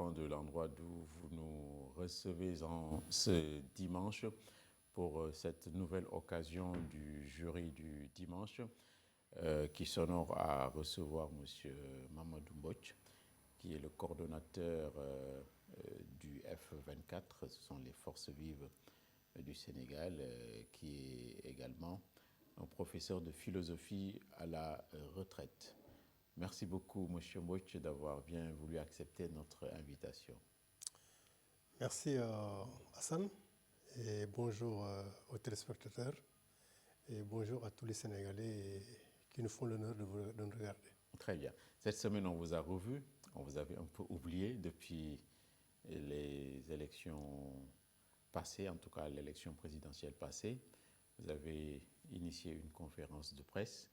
dépend de l'endroit d'où vous nous recevez en ce dimanche pour cette nouvelle occasion du jury du dimanche qui s'honore à recevoir M. Mamadou Mbodj, qui est le coordonnateur du F24, ce sont les forces vives du Sénégal, qui est également un professeur de philosophie à la retraite. Merci beaucoup, M. Mbodj, d'avoir bien voulu accepter notre invitation. Merci Hassan, et bonjour aux téléspectateurs, et bonjour à tous les Sénégalais qui nous font l'honneur de nous regarder. Très bien. Cette semaine, on vous a revu, on vous avait un peu oublié depuis les élections passées, en tout cas l'élection présidentielle passée. Vous avez initié une conférence de presse.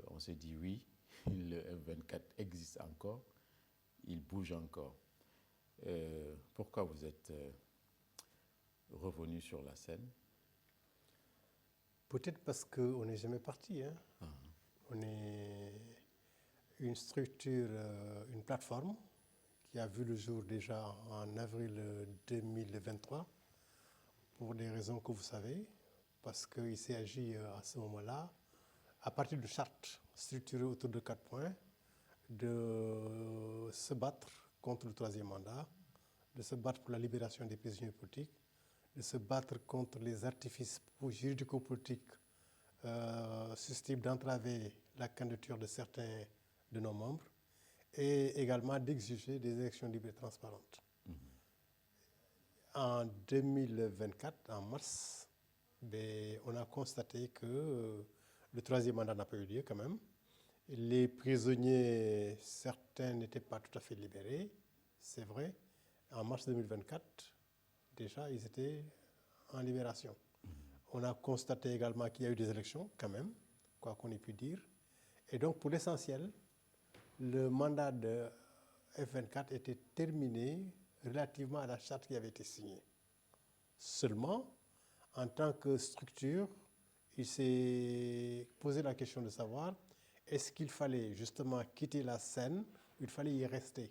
On s'est dit oui, le F24 existe encore, il bouge encore. Pourquoi vous êtes revenu sur la scène? Peut-être parce qu'on n'est jamais parti. Hein. On est une structure, une plateforme qui a vu le jour déjà en avril 2023, pour des raisons que vous savez, parce qu'il s'est agi à ce moment-là, à partir de charte structurée autour de 4 points, de se battre contre le troisième mandat, de se battre pour la libération des prisonniers politiques, de se battre contre les artifices juridico-politiques susceptibles d'entraver la candidature de certains de nos membres, et également d'exiger des élections libres et transparentes. En 2024, en mars, on a constaté que le troisième mandat n'a pas eu lieu quand même. Les prisonniers, certains n'étaient pas tout à fait libérés, c'est vrai. En mars 2024, déjà, ils étaient en libération. On a constaté également qu'il y a eu des élections quand même, quoi qu'on ait pu dire. Et donc, pour l'essentiel, le mandat de F24 était terminé relativement à la charte qui avait été signée. Seulement, en tant que structure, il s'est posé la question de savoir est-ce qu'il fallait justement quitter la scène ou il fallait y rester.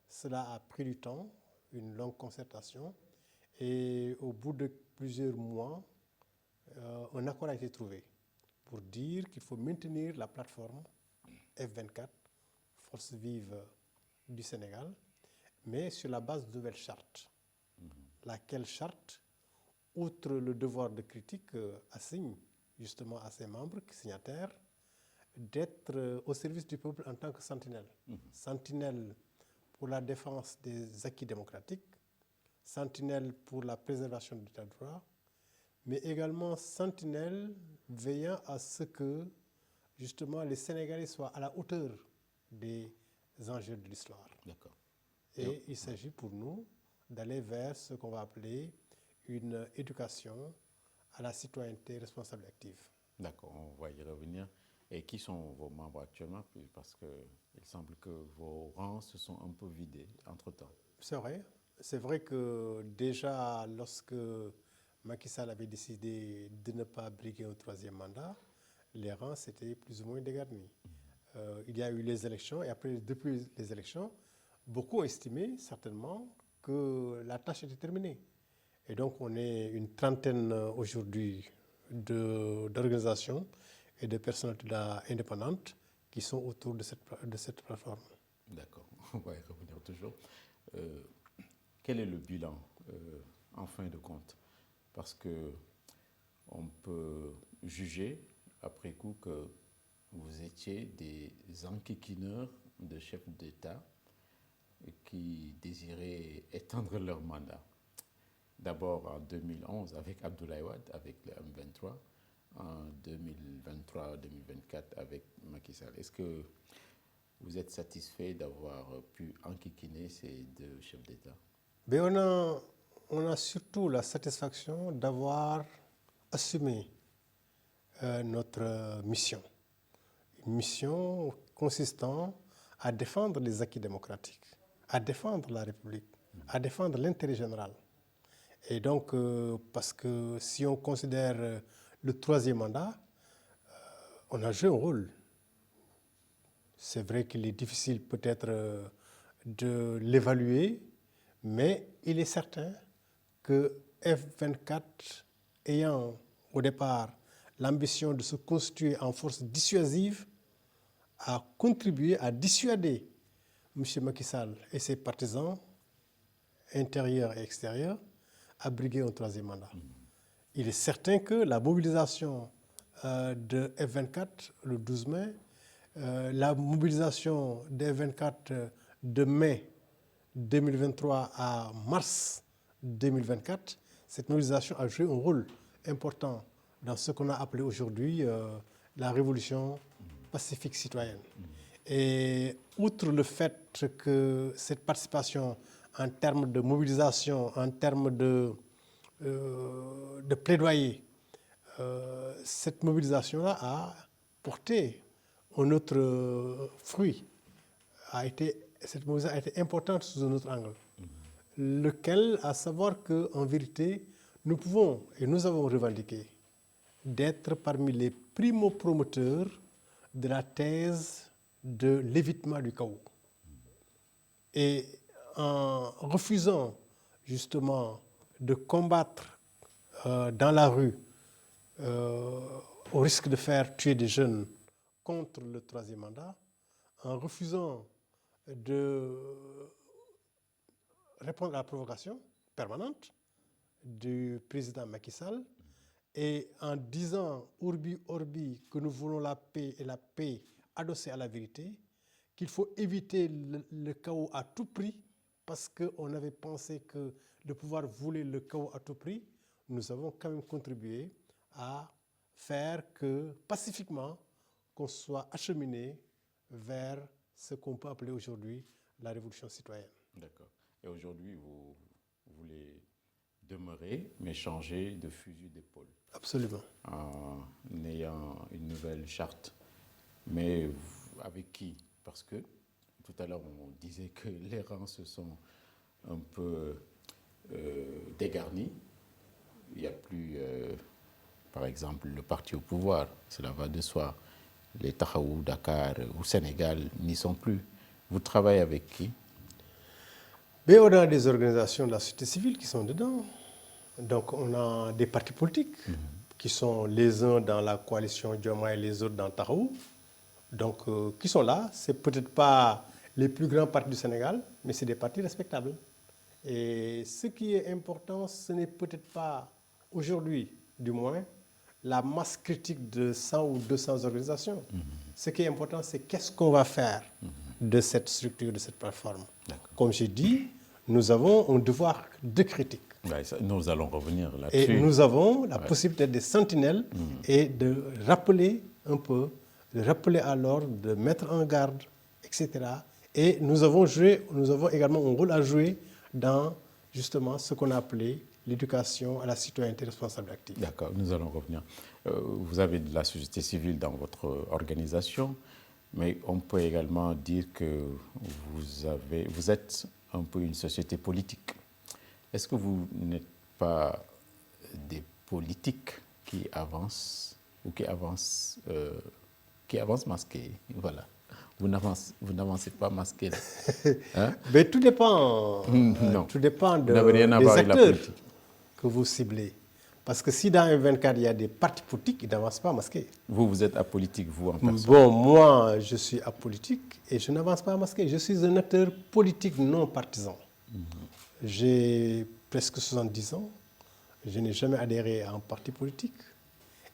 Cela a pris du temps, une longue concertation, et au bout de plusieurs mois, un accord a été trouvé pour dire qu'il faut maintenir la plateforme F24, Force vive du Sénégal, mais sur la base de nouvelles chartes. Laquelle charte, outre le devoir de critique, assigne justement à ses membres signataires d'être au service du peuple en tant que sentinelle. Sentinelle pour la défense des acquis démocratiques, sentinelle pour la préservation de l'état de droit, mais également sentinelle veillant à ce que justement les Sénégalais soient à la hauteur des enjeux de l'histoire. D'accord. Et il s'agit pour nous d'aller vers ce qu'on va appeler une éducation à la citoyenneté responsable et active. D'accord, on va y revenir. Et qui sont vos membres actuellement? Parce qu'il semble que vos rangs se sont un peu vidés entre-temps. C'est vrai. C'est vrai que déjà, lorsque Macky Sall avait décidé de ne pas briguer un troisième mandat, les rangs s'étaient plus ou moins dégarnis. Il y a eu les élections, et après, depuis les élections, beaucoup ont estimé certainement que la tâche était terminée. Et donc, on est une trentaine aujourd'hui d'organisations et de personnalités indépendantes qui sont autour de cette plateforme. D'accord, on va y revenir toujours. Quel est le bilan en fin de compte? Parce qu'on peut juger après coup que vous étiez des enquiquineurs de chefs d'État qui désiraient étendre leur mandat. D'abord en 2011 avec Abdoulaye Wade, avec le M23, en 2023-2024 avec Macky Sall. Est-ce que vous êtes satisfait d'avoir pu enquiquiner ces deux chefs d'État? On a surtout la satisfaction d'avoir assumé notre mission. Une mission consistant à défendre les acquis démocratiques, à défendre la République, à défendre l'intérêt général. Et donc, parce que si on considère le troisième mandat, on a joué un rôle. C'est vrai qu'il est difficile peut-être de l'évaluer, mais il est certain que F-24, ayant au départ l'ambition de se constituer en force dissuasive, a contribué à dissuader M. Macky Sall et ses partisans, intérieurs et extérieurs, à briguer un troisième mandat. Il est certain que la mobilisation de F-24 le 12 mai, la mobilisation de F-24 de mai 2023 à mars 2024, cette mobilisation a joué un rôle important dans ce qu'on a appelé aujourd'hui la révolution pacifique citoyenne. Et outre le fait que cette participation en termes de mobilisation, en termes de plaidoyer, cette mobilisation-là a porté un autre fruit. Cette mobilisation a été importante sous un autre angle, lequel, à savoir qu'en vérité, nous pouvons et nous avons revendiqué d'être parmi les primo-promoteurs de la thèse de l'évitement du chaos. Et en refusant justement de combattre dans la rue au risque de faire tuer des jeunes contre le troisième mandat, en refusant de répondre à la provocation permanente du président Macky Sall et en disant urbi orbi que nous voulons la paix et la paix adossée à la vérité, qu'il faut éviter le chaos à tout prix parce qu'on avait pensé que de pouvoir voler le chaos à tout prix, nous avons quand même contribué à faire que pacifiquement qu'on soit acheminé vers ce qu'on peut appeler aujourd'hui la révolution citoyenne. D'accord. Et aujourd'hui, vous voulez demeurer, mais changer de fusil d'épaule. Absolument. En ayant une nouvelle charte. Mais avec qui? Parce que tout à l'heure, on disait que les rangs se sont un peu dégarnis. Il n'y a plus, par exemple, le parti au pouvoir. Cela va de soi. Les Tahaou, Dakar ou Sénégal n'y sont plus. Vous travaillez avec qui? Mais on a des organisations de la société civile qui sont dedans. Donc on a des partis politiques qui sont les uns dans la coalition Diomaye et les autres dans Tahaou. Donc qui sont là. Ce n'est peut-être pas les plus grands partis du Sénégal, mais c'est des partis respectables. Et ce qui est important, ce n'est peut-être pas aujourd'hui, du moins, la masse critique de 100 ou 200 organisations. Ce qui est important, c'est qu'est-ce qu'on va faire de cette structure, de cette plateforme. Comme j'ai dit, nous avons un devoir de critique. Ouais, ça, nous allons revenir là-dessus. Et nous avons la possibilité d'être des sentinelles et de rappeler un peu, de rappeler à l'ordre, de mettre en garde, etc. Et nous avons également un rôle à jouer dans justement ce qu'on a appelé l'éducation à la citoyenneté responsable active. D'accord, nous allons revenir. Vous avez de la société civile dans votre organisation, mais on peut également dire que vous êtes un peu une société politique. Est-ce que vous n'êtes pas des politiques qui avancent ou qui avancent masqués? Voilà. Vous n'avancez pas masqué. Hein? Mais tout dépend, tout dépend des acteurs que vous ciblez. Parce que si dans F-24, il y a des partis politiques, ils n'avancent pas masqués. Vous êtes apolitique, vous, en personne? Bon, moi, je suis apolitique et je n'avance pas masqué. Je suis un acteur politique non partisan. J'ai presque 70 ans. Je n'ai jamais adhéré à un parti politique.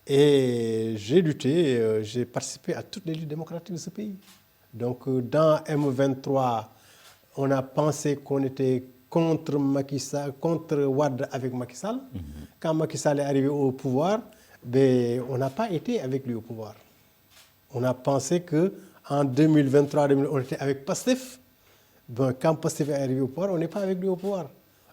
Et j'ai lutté, j'ai participé à toutes les luttes démocratiques de ce pays. Donc, dans M23, on a pensé qu'on était contre Macky Sall, contre Wade avec Macky Sall. Quand Macky Sall est arrivé au pouvoir, ben, on n'a pas été avec lui au pouvoir. On a pensé qu'en 2023, on était avec Pastef. Ben, quand Pastef est arrivé au pouvoir, on n'est pas avec lui au pouvoir.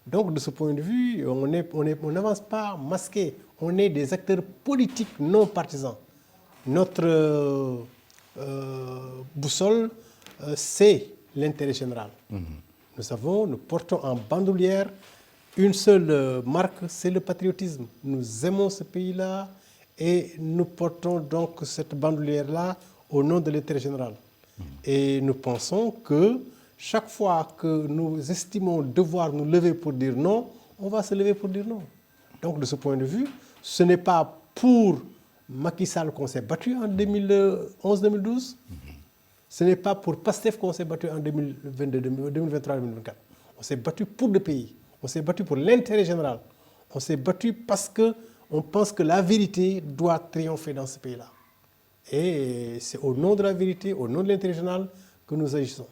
Donc, de ce point de vue, on n'avance pas masqué. On est des acteurs politiques non partisans. Notre boussole, c'est l'intérêt général. Nous portons en bandoulière une seule marque, c'est le patriotisme. Nous aimons ce pays-là et nous portons donc cette bandoulière-là au nom de l'intérêt général. Et nous pensons que chaque fois que nous estimons devoir nous lever pour dire non, on va se lever pour dire non. Donc de ce point de vue, ce n'est pas pour Macky Sall qu'on s'est battu en 2011-2012, ce n'est pas pour PASTEF qu'on s'est battu en 2023-2024. On s'est battu pour le pays, on s'est battu pour l'intérêt général, on s'est battu parce qu'on pense que la vérité doit triompher dans ce pays-là. Et c'est au nom de la vérité, au nom de l'intérêt général que nous agissons.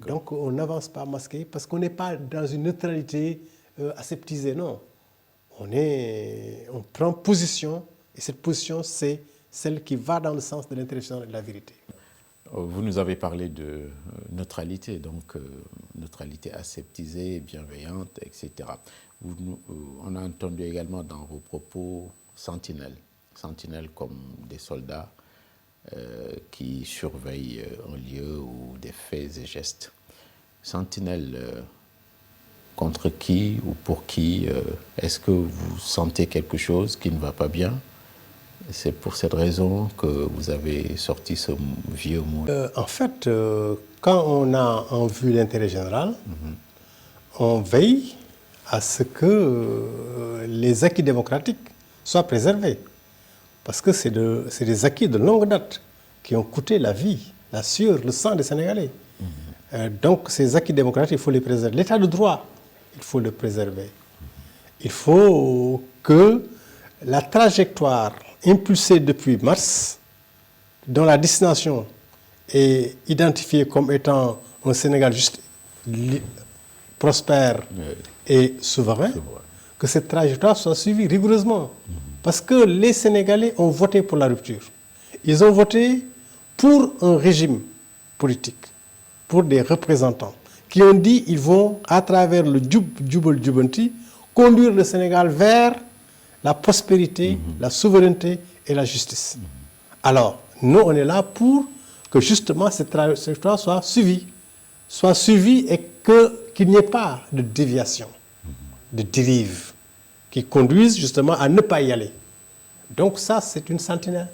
Donc on n'avance pas masqué parce qu'on n'est pas dans une neutralité aseptisée, non. On prend position et cette position, c'est celle qui va dans le sens de l'intérêt général et de la vérité. Vous nous avez parlé de neutralité, donc neutralité aseptisée, bienveillante, etc. On a entendu également dans vos propos sentinelles comme des soldats qui surveillent un lieu ou des faits et gestes. Sentinelles contre qui ou pour qui? Est-ce que vous sentez quelque chose qui ne va pas bien? C'est pour cette raison que vous avez sorti ce vieux mot. En fait, quand on a en vue l'intérêt général, on veille à ce que les acquis démocratiques soient préservés. Parce que c'est des acquis de longue date qui ont coûté la vie, la sueur, le sang des Sénégalais. Donc ces acquis démocratiques, il faut les préserver. L'état de droit, il faut le préserver. Il faut que la trajectoire impulsée depuis mars, dont la destination est identifiée comme étant un Sénégal juste, prospère et souverain, que cette trajectoire soit suivie rigoureusement. Parce que les Sénégalais ont voté pour la rupture. Ils ont voté pour un régime politique, pour des représentants qui ont dit qu'ils vont, à travers le Jubal Jubanti, conduire le Sénégal vers la prospérité, la souveraineté et la justice. Alors, nous, on est là pour que justement cette trajectoire soit suivie et qu'il n'y ait pas de déviation, de dérive, qui conduisent justement à ne pas y aller. Donc ça, c'est une sentinelle.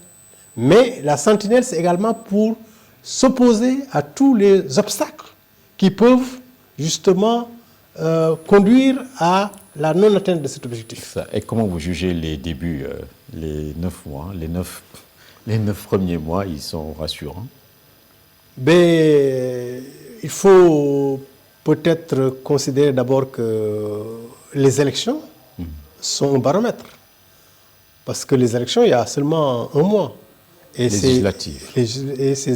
Mais la sentinelle, c'est également pour s'opposer à tous les obstacles qui peuvent justement conduire à la non-atteinte de cet objectif. Et comment vous jugez les débuts, les 9 mois, les 9 premiers mois, ils sont rassurants? Il faut peut-être considérer d'abord que les élections sont un baromètre. Parce que les élections, il y a seulement un mois. Et ces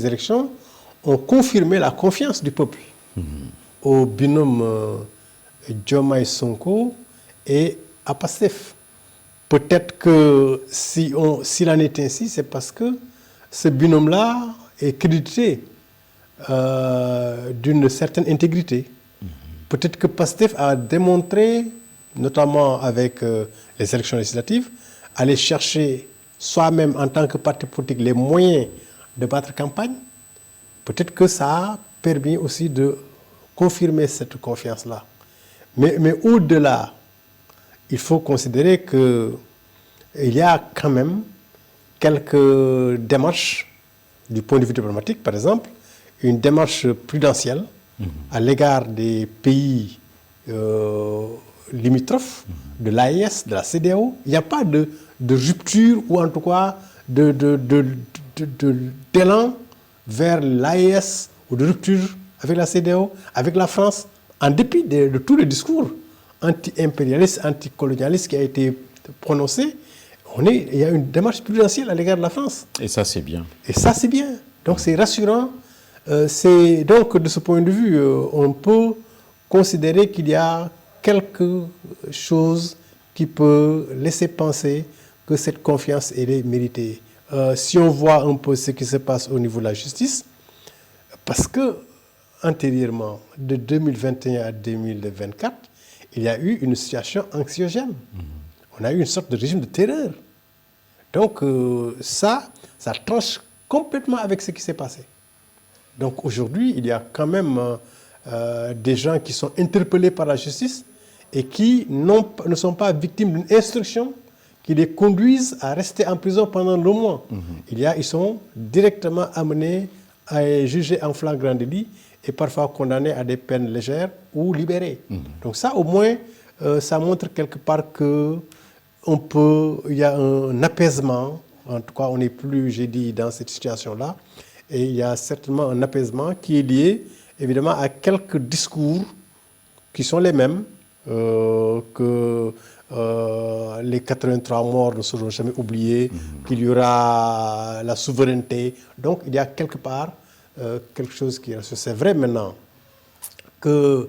élections ont confirmé la confiance du peuple au binôme Diomaye Sonko et à PASTEF. Peut-être que s'il en est ainsi, c'est parce que ce binôme-là est crédité d'une certaine intégrité. Peut-être que PASTEF a démontré, notamment avec les élections législatives, aller chercher soi-même en tant que parti politique les moyens de battre campagne. Peut-être que ça a permis aussi de confirmer cette confiance-là. Mais au-delà, il faut considérer qu'il y a quand même quelques démarches du point de vue diplomatique, par exemple, une démarche prudentielle à l'égard des pays limitrophes de l'AES, de la CEDEAO. Il n'y a pas de rupture ou en tout cas d'élan vers l'AES ou de rupture avec la CEDEAO, avec la France, en dépit de tous les discours anti-impérialistes, anticolonialistes qui a été prononcé. Il y a une démarche prudentielle à l'égard de la France. Et ça, c'est bien. Et ça, c'est bien. Donc, c'est rassurant. Donc, de ce point de vue, on peut considérer qu'il y a quelque chose qui peut laisser penser que cette confiance est méritée. Si on voit un peu ce qui se passe au niveau de la justice, parce que antérieurement, de 2021 à 2024, il y a eu une situation anxiogène. On a eu une sorte de régime de terreur. Donc ça tranche complètement avec ce qui s'est passé. Donc aujourd'hui, il y a quand même des gens qui sont interpellés par la justice et qui ne sont pas victimes d'une instruction qui les conduise à rester en prison pendant le mois. Ils sont directement amenés est jugé en flagrant délit et parfois condamné à des peines légères ou libéré. Donc ça, au moins, ça montre quelque part que il y a un apaisement. En tout cas, on n'est plus, j'ai dit, dans cette situation-là. Et il y a certainement un apaisement qui est lié, évidemment, à quelques discours qui sont les mêmes, que les 83 morts ne seront jamais oubliés, qu'il y aura la souveraineté. Donc, il y a quelque part quelque chose qui reste. C'est vrai maintenant qu'il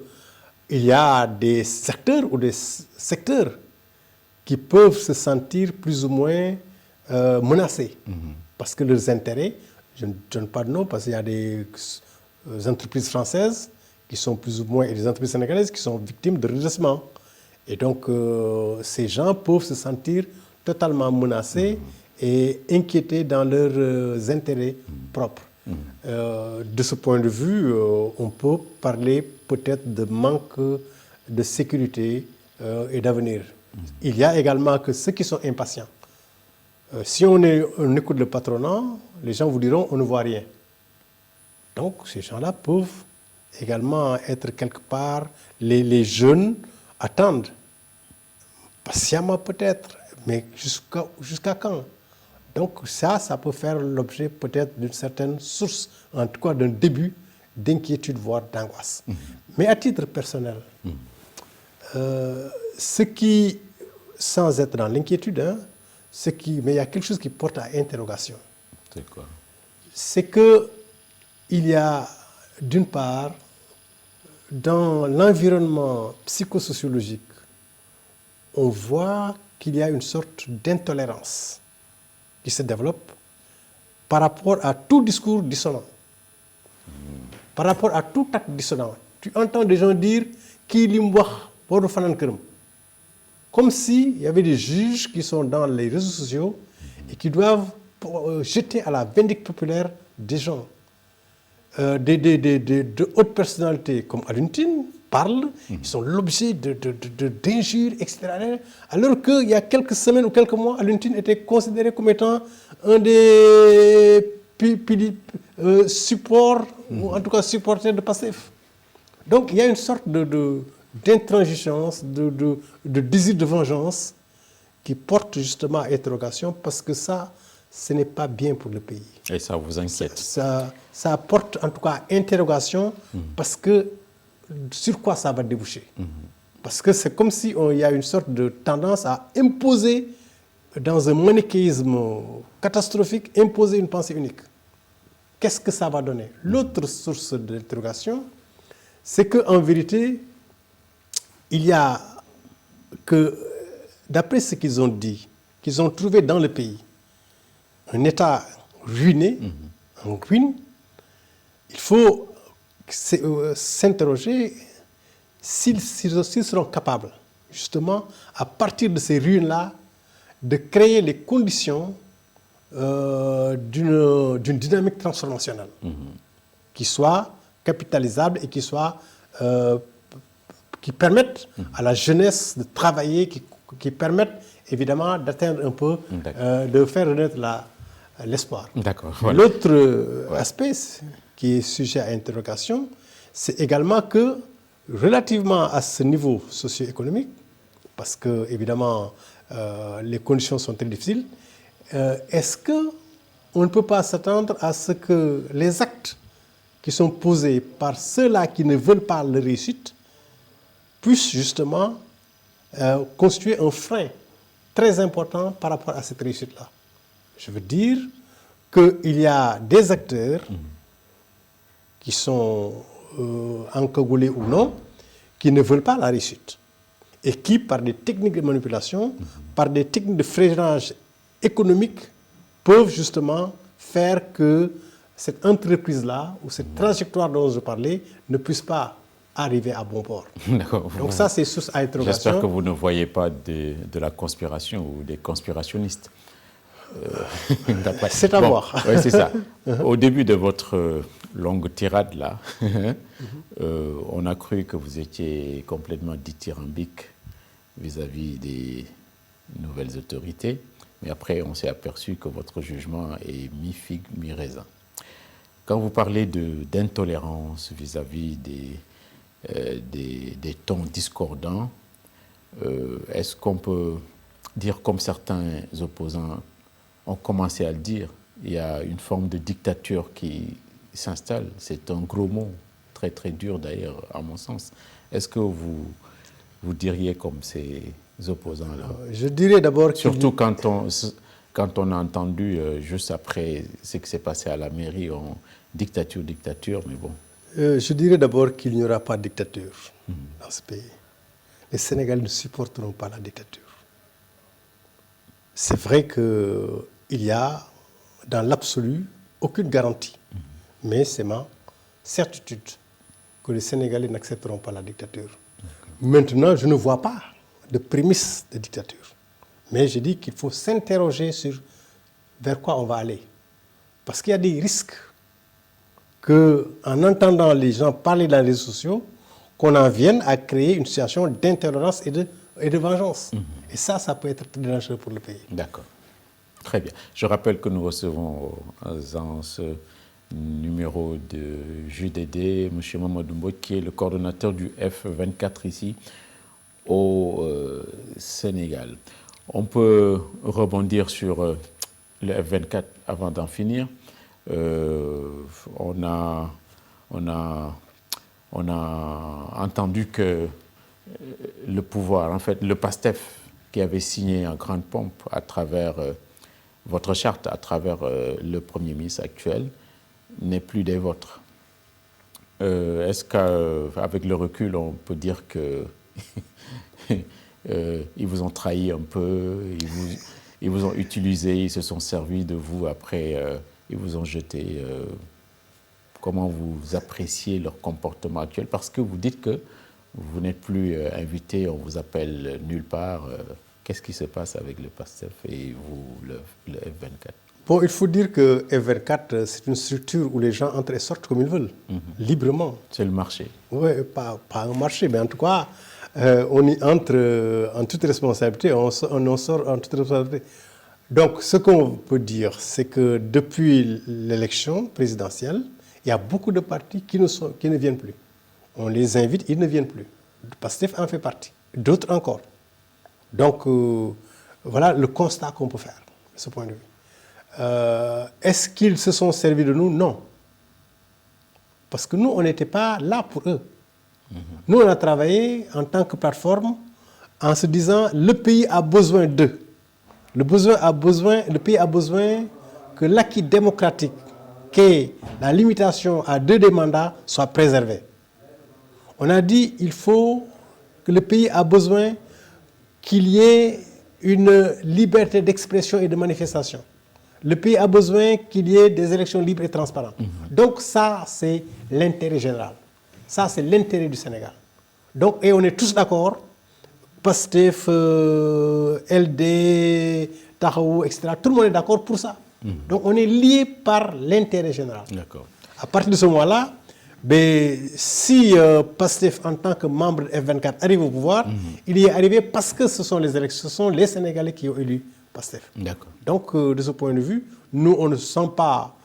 y a des acteurs ou des secteurs qui peuvent se sentir plus ou moins menacés parce que leurs intérêts, je ne donne pas de nom parce qu'il y a des entreprises françaises qui sont plus ou moins, et des entreprises sénégalaises qui sont victimes de redressement. Et donc, ces gens peuvent se sentir totalement menacés et inquiétés dans leurs intérêts propres. De ce point de vue, on peut parler peut-être de manque de sécurité et d'avenir. Il y a également que ceux qui sont impatients. Si on écoute le patronat, les gens vous diront on ne voit rien. Donc, ces gens-là peuvent également être quelque part, les jeunes attendent, patiemment peut-être, mais jusqu'à quand? Donc ça peut faire l'objet peut-être d'une certaine source, en tout cas d'un début d'inquiétude, voire d'angoisse. Mais à titre personnel, ce qui, sans être dans l'inquiétude, mais il y a quelque chose qui porte à interrogation. C'est quoi? C'est qu'il y a, d'une part, dans l'environnement psychosociologique, on voit qu'il y a une sorte d'intolérance qui se développe par rapport à tout discours dissonant, par rapport à tout acte dissonant. Tu entends des gens dire qui li mu wax waru fanaan këram, comme s'il y avait des juges qui sont dans les réseaux sociaux et qui doivent jeter à la vindicte populaire des gens. De hautes personnalités comme Alioune Tine parlent, ils sont l'objet d'injures, etc. Alors qu'il y a quelques semaines ou quelques mois, Alioune Tine était considéré comme étant un des supports, ou en tout cas supporters de Pastef. Donc il y a une sorte d'intransigeance, de désir de vengeance qui porte justement à interrogation parce que ça, ce n'est pas bien pour le pays. Et ça vous inquiète? Ça porte en tout cas interrogation parce que sur quoi ça va déboucher? Parce que c'est comme si il y a une sorte de tendance à imposer, dans un manichéisme catastrophique, imposer une pensée unique. Qu'est-ce que ça va donner? L'autre source d'interrogation, c'est qu'en vérité, il y a que, d'après ce qu'ils ont dit, qu'ils ont trouvé dans le pays, un État ruiné, en ruine, il faut s'interroger s'ils seront capables, justement, à partir de ces ruines-là, de créer les conditions d'une dynamique transformationnelle qui soit capitalisable et qui permette à la jeunesse de travailler, qui permette évidemment d'atteindre un peu, de faire renaître l'espoir. D'accord. Voilà. L'autre aspect qui est sujet à interrogation, c'est également que relativement à ce niveau socio-économique, parce que évidemment les conditions sont très difficiles, est-ce qu'on ne peut pas s'attendre à ce que les actes qui sont posés par ceux-là qui ne veulent pas la réussite puissent justement constituer un frein très important par rapport à cette réussite-là? Je veux dire qu'il y a des acteurs qui sont encagoulés ou non, qui ne veulent pas la réussite et qui, par des techniques de manipulation, par des techniques de freinage économique, peuvent justement faire que cette entreprise-là ou cette trajectoire dont je parlais ne puisse pas arriver à bon port. Donc ça, c'est source à interrogation. J'espère que vous ne voyez pas de la conspiration ou des conspirationnistes. C'est à voir. Oui, c'est ça. Au début de votre longue tirade, là, on a cru que vous étiez complètement dithyrambique vis-à-vis des nouvelles autorités. Mais après, on s'est aperçu que votre jugement est mi-figue, mi-raisin. Quand vous parlez d'intolérance vis-à-vis des tons discordants, est-ce qu'on peut dire, comme certains opposants ont commencé à le dire, il y a une forme de dictature qui s'installe? C'est un gros mot, très très dur d'ailleurs, à mon sens. Est-ce que vous diriez comme ces opposants-là? Je dirais d'abord... Surtout quand on a entendu, juste après ce qui s'est passé à la mairie, dictature, mais bon. Je dirais d'abord qu'il n'y aura pas de dictature dans ce pays. Les Sénégalais ne supporteront pas la dictature. C'est vrai qu'il y a, dans l'absolu, aucune garantie. Mais c'est ma certitude que les Sénégalais n'accepteront pas la dictature. Maintenant, je ne vois pas de prémisse de dictature. Mais je dis qu'il faut s'interroger sur vers quoi on va aller. Parce qu'il y a des risques qu'en entendant les gens parler dans les réseaux sociaux, qu'on en vienne à créer une situation d'intolérance et de vengeance. Et ça peut être très dangereux pour le pays. D'accord. Très bien. Je rappelle que nous recevons dans ce numéro de JDD M. Mamadou Mbodj, qui est le coordonnateur du F24 ici au Sénégal. On peut rebondir sur le F24 avant d'en finir. On a entendu que le pouvoir, en fait, le PASTEF, qui avait signé en grande pompe à travers votre charte, à travers le Premier ministre actuel, n'est plus des vôtres. Est-ce qu'avec le recul, on peut dire que ils vous ont trahi un peu, ils vous ont utilisé, ils se sont servis de vous, après ils vous ont jeté? Comment vous appréciez leur comportement actuel? Parce que vous dites que vous n'êtes plus invité, on vous appelle nulle part. Qu'est-ce qui se passe avec le PASTEF et vous, le F24? Bon, il faut dire que F24, c'est une structure où les gens entrent et sortent comme ils veulent, librement. C'est le marché. Oui, pas un marché, mais en tout cas, on y entre en toute responsabilité, on en sort en toute responsabilité. Donc, ce qu'on peut dire, c'est que depuis l'élection présidentielle, il y a beaucoup de partis qui ne viennent plus. On les invite, ils ne viennent plus. Le PASTEF en fait partie, d'autres encore. Donc, voilà le constat qu'on peut faire, de ce point de vue. Est-ce qu'ils se sont servis de nous? Non. Parce que nous, on n'était pas là pour eux. Nous, on a travaillé en tant que plateforme en se disant le pays a besoin d'eux. Le pays a besoin que l'acquis démocratique, qu'est la limitation à 2 des mandats, soit préservé. On a dit il faut que le pays a besoin qu'il y ait une liberté d'expression et de manifestation. Le pays a besoin qu'il y ait des élections libres et transparentes. Donc ça, c'est l'intérêt général. Ça, c'est l'intérêt du Sénégal. Donc, et on est tous d'accord, PASTEF, LD, Tahaou, etc. Tout le monde est d'accord pour ça. Donc on est lié par l'intérêt général. D'accord. À partir de ce moment-là, si PASTEF, en tant que membre de F24, arrive au pouvoir, il y est arrivé parce que ce sont les élections, ce sont les Sénégalais qui ont élu PASTEF. D'accord. Donc, de ce point de vue, nous, on ne se sent pas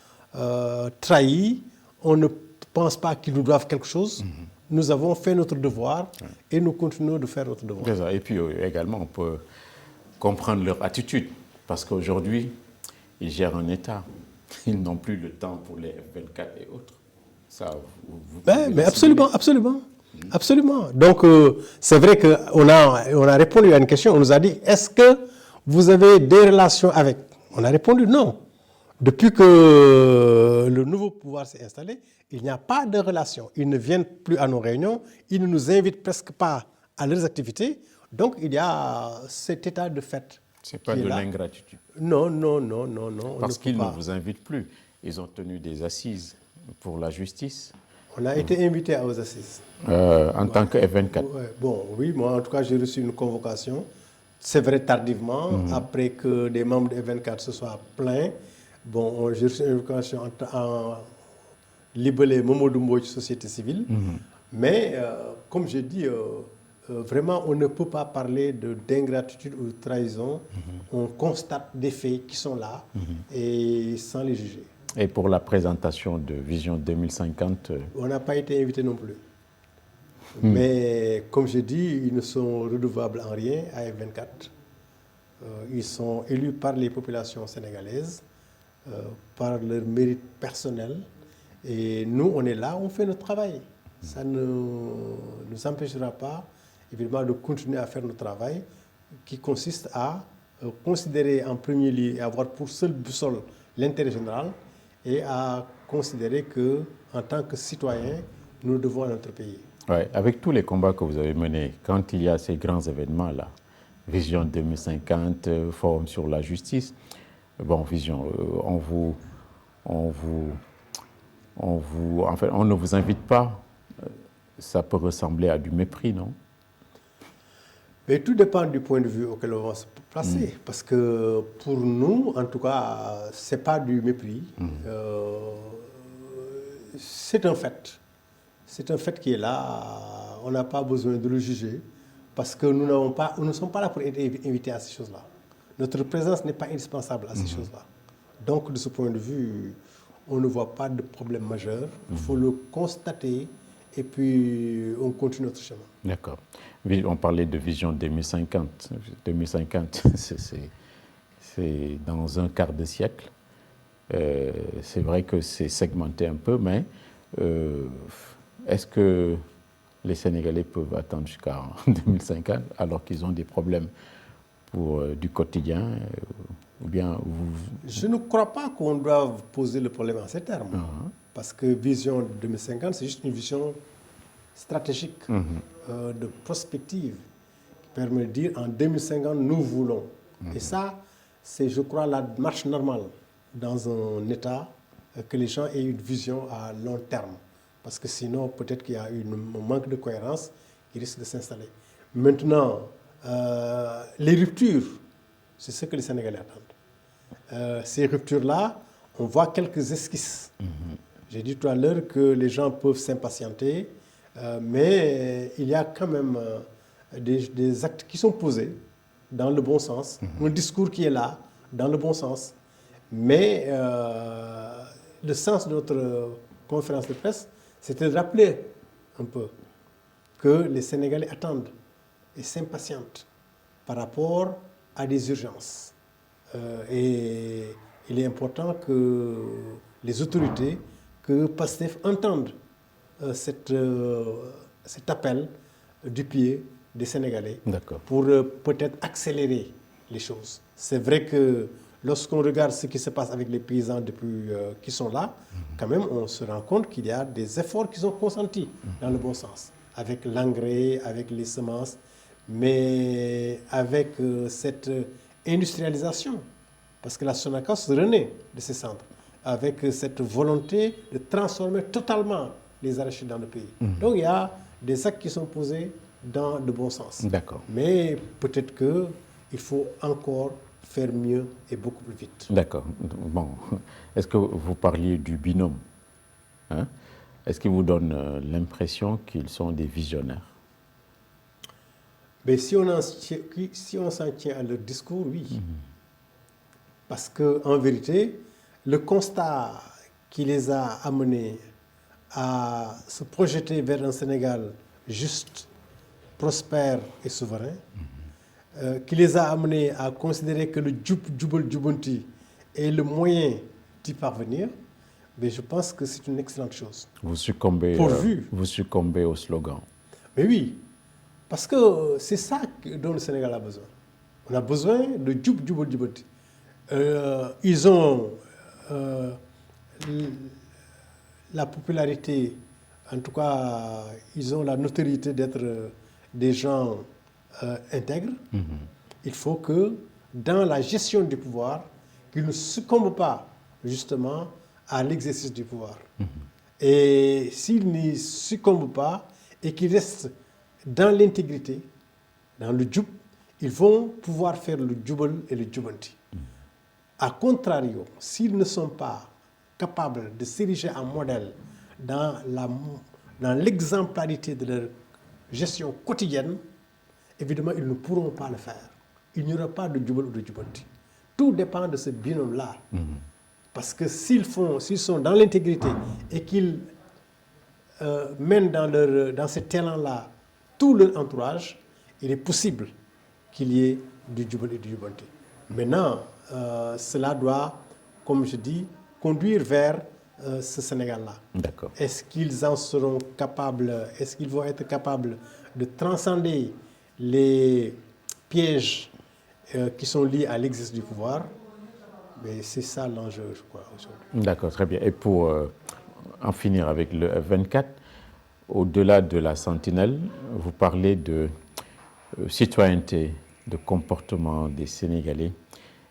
trahis, on ne pense pas qu'ils nous doivent quelque chose. Nous avons fait notre devoir et nous continuons de faire notre devoir. C'est ça. Et puis également, on peut comprendre leur attitude, parce qu'aujourd'hui, ils gèrent un État. Ils n'ont plus le temps pour les F24 et autres. Ça, mais absolument, absolument. Absolument. Donc, c'est vrai qu'on a répondu à une question. On nous a dit, est-ce que vous avez des relations avec? On a répondu non. Depuis que le nouveau pouvoir s'est installé, il n'y a pas de relation. Ils ne viennent plus à nos réunions. Ils ne nous invitent presque pas à leurs activités. Donc, il y a cet état de fait. Ce n'est pas de l'ingratitude. Non. Parce qu'ils ne vous invitent plus. Ils ont tenu des assises pour la justice. On a été invités aux assises. En tant que F24. Bon, oui, moi en tout cas j'ai reçu une convocation. C'est vrai tardivement, après que des membres de F24 se soient plaints. Bon, j'ai reçu une convocation en libellé Mamadou Mbodj Société Civile. Mais comme j'ai dit, vraiment on ne peut pas parler d'ingratitude ou de trahison. On constate des faits qui sont là et sans les juger. Et pour la présentation de Vision 2050 On n'a pas été invité non plus. Mais comme je dis, ils ne sont redevables en rien à F24. Ils sont élus par les populations sénégalaises, par leur mérite personnel. Et nous, on est là, on fait notre travail. Ça ne nous empêchera pas, évidemment, de continuer à faire notre travail, qui consiste à considérer en premier lieu et avoir pour seule boussole l'intérêt général et à considérer que, en tant que citoyens, nous devons à notre pays. Ouais, avec tous les combats que vous avez menés, quand il y a ces grands événements-là, Vision 2050, Forum sur la justice, bon, Vision, enfin, on ne vous invite pas, ça peut ressembler à du mépris, non? Mais tout dépend du point de vue auquel on va se placer. Parce que pour nous, en tout cas, ce n'est pas du mépris. C'est un fait. C'est un fait qui est là. On n'a pas besoin de le juger. Parce que nous ne sommes pas là pour être invités à ces choses-là. Notre présence n'est pas indispensable à ces choses-là. Donc, de ce point de vue, on ne voit pas de problème majeur. Il faut le constater et puis on continue notre chemin. D'accord. On parlait de Vision 2050. 2050, c'est dans un quart de siècle. C'est vrai que c'est segmenté un peu, mais est-ce que les Sénégalais peuvent attendre jusqu'en 2050 alors qu'ils ont des problèmes pour du quotidien ou bien Je ne crois pas qu'on doive poser le problème en ces termes. Parce que Vision 2050, c'est juste une vision stratégique, de prospective, qui permet de dire en 2050, nous voulons. Et ça, c'est, je crois, la marche normale dans un État, que les gens aient une vision à long terme. Parce que sinon, peut-être qu'il y a un manque de cohérence qui risque de s'installer. Maintenant, les ruptures, c'est ce que les Sénégalais attendent. Ces ruptures-là, on voit quelques esquisses. J'ai dit tout à l'heure que les gens peuvent s'impatienter, mais il y a quand même des actes qui sont posés dans le bon sens, un discours qui est là, dans le bon sens. Mais le sens de notre conférence de presse, c'était de rappeler un peu que les Sénégalais attendent et s'impatientent par rapport à des urgences. Et il est important que les autorités, que PASTEF entendent cet appel du pied des Sénégalais pour peut-être accélérer les choses. C'est vrai que lorsqu'on regarde ce qui se passe avec les paysans depuis qui sont là, quand même on se rend compte qu'il y a des efforts qui sont consentis dans le bon sens, avec l'engrais, avec les semences, mais avec cette industrialisation, parce que la Sonacos renaît de ses cendres, avec cette volonté de transformer totalement les arachides dans le pays. Donc il y a des actes qui sont posés dans le bon sens. D'accord. Mais peut-être qu'il faut encore faire mieux et beaucoup plus vite. D'accord. Bon, est-ce que vous parliez du binôme, hein? Est-ce qu'il vous donne l'impression qu'ils sont des visionnaires? Mais si on s'en tient à leur discours, oui. Parce qu'en vérité, le constat qui les a amenés à se projeter vers un Sénégal juste, prospère et souverain, qui les a amenés à considérer que le Djubal Djubonti est le moyen d'y parvenir, mais je pense que c'est une excellente chose. Vous succombez au slogan. Mais oui, parce que c'est ça dont le Sénégal a besoin. On a besoin de Djubal Djubonti. Ils ont la popularité, en tout cas, ils ont la notoriété d'être des gens intègres. Il faut que, dans la gestion du pouvoir, qu'ils ne succombent pas, justement, à l'exercice du pouvoir. Et s'ils n'y succombent pas et qu'ils restent dans l'intégrité, dans le djoub, ils vont pouvoir faire le djoubal et le djoubanti. A contrario, s'ils ne sont pas capables de s'ériger en modèle dans l'exemplarité de leur gestion quotidienne, évidemment, ils ne pourront pas le faire. Il n'y aura pas de djoubal ou de djoubanti. Tout dépend de ce binôme-là. Parce que s'ils sont dans l'intégrité et qu'ils mènent dans cet élan-là tout leur entourage, il est possible qu'il y ait du jubal et du jubanté. Maintenant, cela doit, comme je dis, conduire vers ce Sénégal-là. D'accord. Est-ce qu'ils en seront capables, est-ce qu'ils vont être capables de transcender les pièges qui sont liés à l'exercice du pouvoir? Mais c'est ça l'enjeu, je crois, aujourd'hui. D'accord, très bien. Et pour en finir avec le F24, au-delà de la sentinelle, vous parlez de citoyenneté, de comportement des Sénégalais.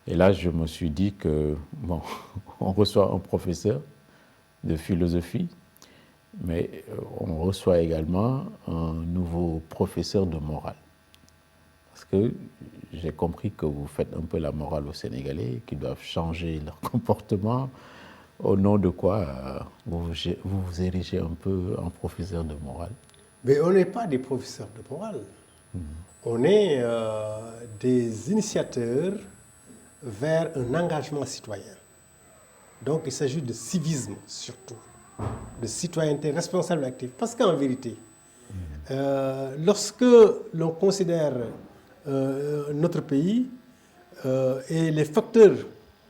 Et là, je me suis dit que, bon, on reçoit un professeur de philosophie, mais on reçoit également un nouveau professeur de morale. Parce que j'ai compris que vous faites un peu la morale aux Sénégalais, qui doivent changer leur comportement. Au nom de quoi vous vous érigez un peu en professeur de morale? Mais on n'est pas des professeurs de morale. On est des initiateurs vers un engagement citoyen. Donc il s'agit de civisme surtout, de citoyenneté responsable et active. Parce qu'en vérité, lorsque l'on considère notre pays et les facteurs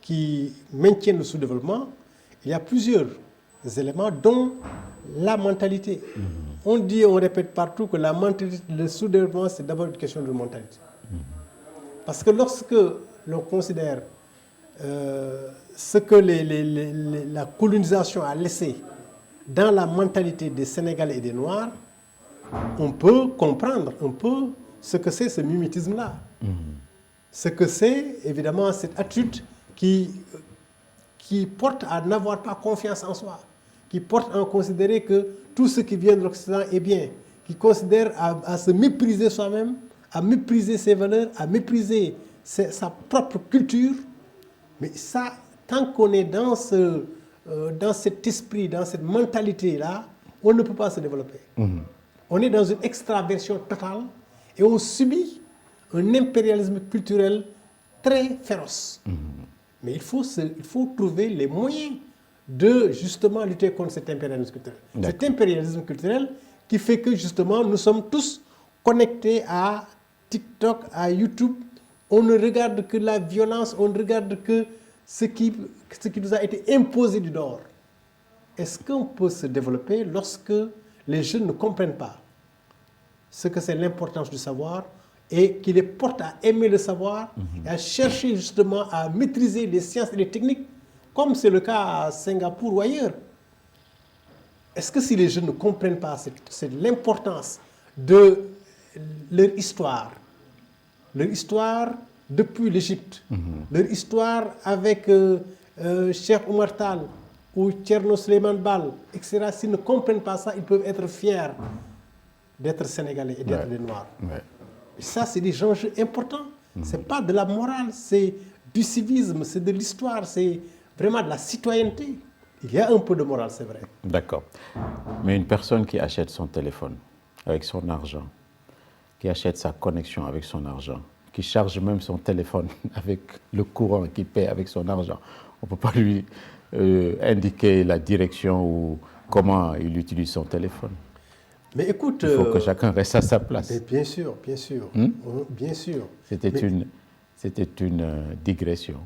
qui maintiennent le sous-développement, il y a plusieurs éléments, dont la mentalité. On dit, on répète partout que la mentalité, le sous-développement, c'est d'abord une question de mentalité. Parce que lorsque l'on considère ce que la colonisation a laissé dans la mentalité des Sénégalais et des Noirs, on peut comprendre un peu ce que c'est ce mimétisme-là. Ce que c'est, évidemment, cette attitude qui porte à n'avoir pas confiance en soi, qui porte à considérer que tout ce qui vient de l'Occident est bien, qui considère à se mépriser soi-même, à mépriser ses valeurs, à mépriser sa propre culture. Mais ça, tant qu'on est dans cet esprit, dans cette mentalité-là, on ne peut pas se développer. On est dans une extraversion totale et on subit un impérialisme culturel très féroce. Mais il faut trouver les moyens de justement lutter contre cet impérialisme culturel. Cet impérialisme culturel qui fait que justement nous sommes tous connectés à TikTok, à YouTube. On ne regarde que la violence, on ne regarde que ce qui nous a été imposé du dehors. Est-ce qu'on peut se développer lorsque les jeunes ne comprennent pas ce que c'est l'importance du savoir et qui les porte à aimer le savoir et à chercher justement à maîtriser les sciences et les techniques, comme c'est le cas à Singapour ou ailleurs? Est-ce que si les jeunes ne comprennent pas l'importance de leur histoire depuis l'Égypte, leur histoire avec Cheikh Oumar Tall ou Thierno Souleymane Baal, etc., s'ils ne comprennent pas ça, ils peuvent être fiers d'être Sénégalais et d'être des Noirs. Et ça, c'est des enjeux importants. Ce n'est pas de la morale, c'est du civisme, c'est de l'histoire, c'est vraiment de la citoyenneté. Il y a un peu de morale, c'est vrai. D'accord. Mais une personne qui achète son téléphone avec son argent, qui achète sa connexion avec son argent, qui charge même son téléphone avec le courant, qui paie avec son argent, on ne peut pas lui indiquer la direction ou comment il utilise son téléphone. Mais écoute, il faut que chacun reste à sa place. Mais bien sûr, bien sûr, bien sûr. C'était une digression.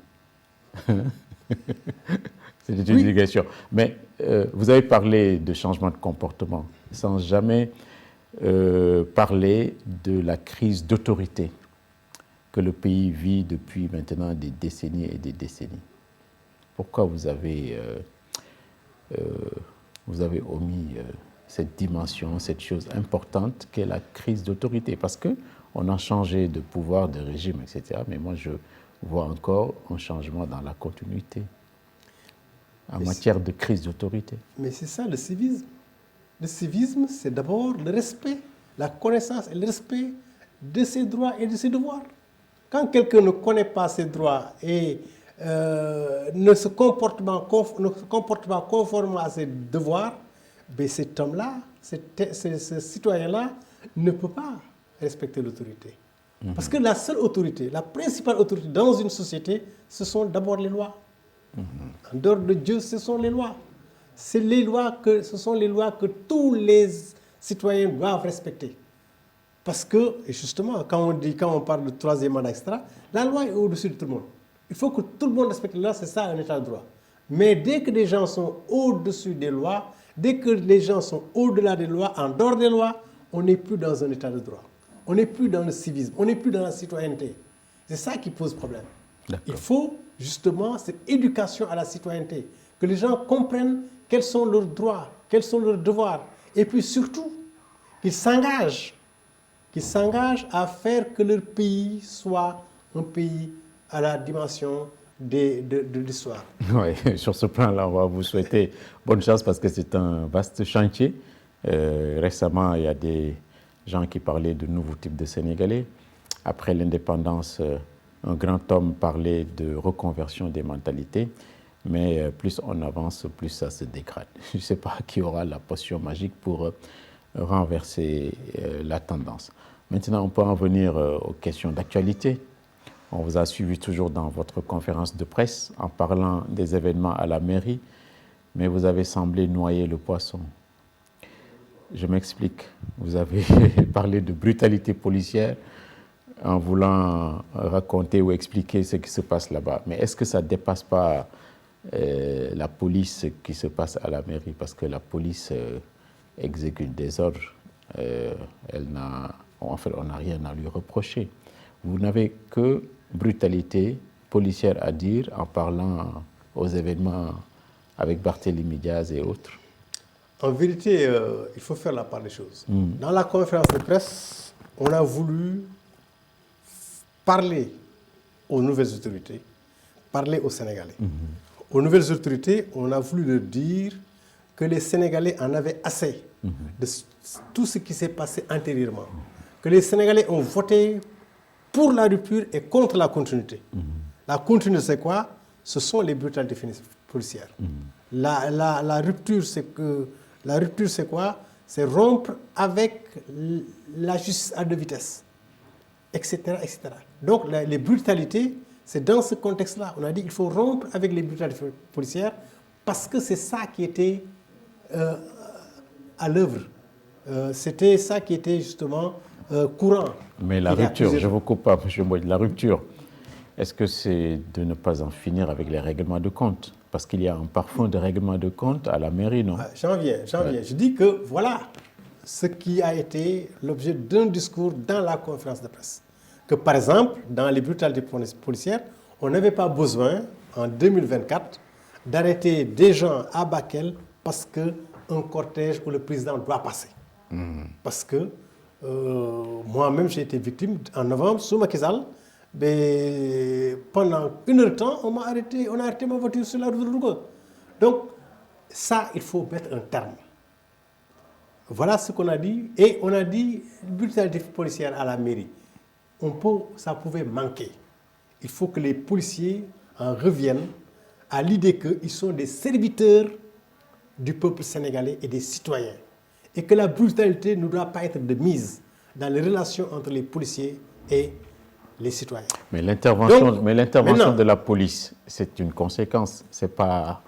C'était une digression. Mais vous avez parlé de changement de comportement sans jamais parler de la crise d'autorité que le pays vit depuis maintenant des décennies et des décennies. Pourquoi vous avez omis cette dimension, cette chose importante qu'est la crise d'autorité? Parce qu'on a changé de pouvoir, de régime, etc. Mais moi, je vois encore un changement dans la continuité en matière de crise d'autorité. Mais c'est ça le civisme. Le civisme, c'est d'abord le respect, la connaissance et le respect de ses droits et de ses devoirs. Quand quelqu'un ne connaît pas ses droits et ne se comporte pas conformément à ses devoirs, ben cet homme-là, ce citoyen-là, ne peut pas respecter l'autorité. Parce que la seule autorité, la principale autorité dans une société, ce sont d'abord les lois. En dehors de Dieu, ce sont les lois. Ce sont les lois que tous les citoyens doivent respecter. Parce que, et justement, quand on parle de troisième mandat, etc., la loi est au-dessus de tout le monde. Il faut que tout le monde respecte la loi, c'est ça un état de droit. Mais dès que les gens sont au-dessus des lois, dès que les gens sont au-delà des lois, en dehors des lois, on n'est plus dans un état de droit. On n'est plus dans le civisme, on n'est plus dans la citoyenneté. C'est ça qui pose problème. Il faut justement cette éducation à la citoyenneté, que les gens comprennent quels sont leurs droits, quels sont leurs devoirs, et puis surtout qu'ils s'engagent à faire que leur pays soit un pays à la dimension de l'histoire. Oui, sur ce plan-là, on va vous souhaiter bonne chance parce que c'est un vaste chantier. Récemment, il y a des gens qui parlaient de nouveaux types de Sénégalais. Après l'indépendance, un grand homme parlait de reconversion des mentalités. Mais plus on avance, plus ça se dégrade. Je ne sais pas qui aura la potion magique pour renverser la tendance. Maintenant, on peut en venir aux questions d'actualité. On vous a suivi toujours dans votre conférence de presse en parlant des événements à la mairie, mais vous avez semblé noyer le poisson. Je m'explique. Vous avez parlé de brutalité policière en voulant raconter ou expliquer ce qui se passe là-bas. Mais est-ce que ça ne dépasse pas la police qui se passe à la mairie? Parce que la police exécute des ordres. En fait, on n'a rien à lui reprocher. Vous n'avez que brutalité policière à dire en parlant aux événements avec Barthélémy Diaz et autres. En vérité, il faut faire la part des choses. Dans la conférence de presse, on a voulu parler aux nouvelles autorités, parler aux Sénégalais. Aux nouvelles autorités, on a voulu leur dire que les Sénégalais en avaient assez de tout ce qui s'est passé antérieurement. Que les Sénégalais ont voté pour la rupture et contre la continuité. La continuité, c'est quoi? Ce sont les brutalités policières. La rupture, c'est quoi? C'est rompre avec la justice à deux vitesses, etc., etc. Donc, les brutalités, c'est dans ce contexte-là. On a dit qu'il faut rompre avec les brutalités policières parce que c'est ça qui était à l'œuvre. C'était ça qui était justement courant. Mais la rupture, je vous coupe pas, M. Mbodj, la rupture, est-ce que c'est de ne pas en finir avec les règlements de compte? Parce qu'il y a un parfum de règlements de compte à la mairie, non? J'en viens. Je dis que voilà ce qui a été l'objet d'un discours dans la conférence de presse. Que par exemple, dans les brutalités policières, on n'avait pas besoin, en 2024, d'arrêter des gens à Bakel parce qu'un cortège où le président doit passer. Parce que moi-même, j'ai été victime en novembre, sous Macky Sall, pendant 1 heure de temps, on a arrêté ma voiture sur la route de Louga. Donc, ça, il faut mettre un terme. Voilà ce qu'on a dit. Et on a dit, brutalité policière à la mairie. Ça pouvait manquer. Il faut que les policiers en reviennent à l'idée qu'ils sont des serviteurs du peuple sénégalais et des citoyens. Et que la brutalité ne doit pas être de mise dans les relations entre les policiers et les citoyens. Mais l'intervention de la police, c'est une conséquence, c'est pas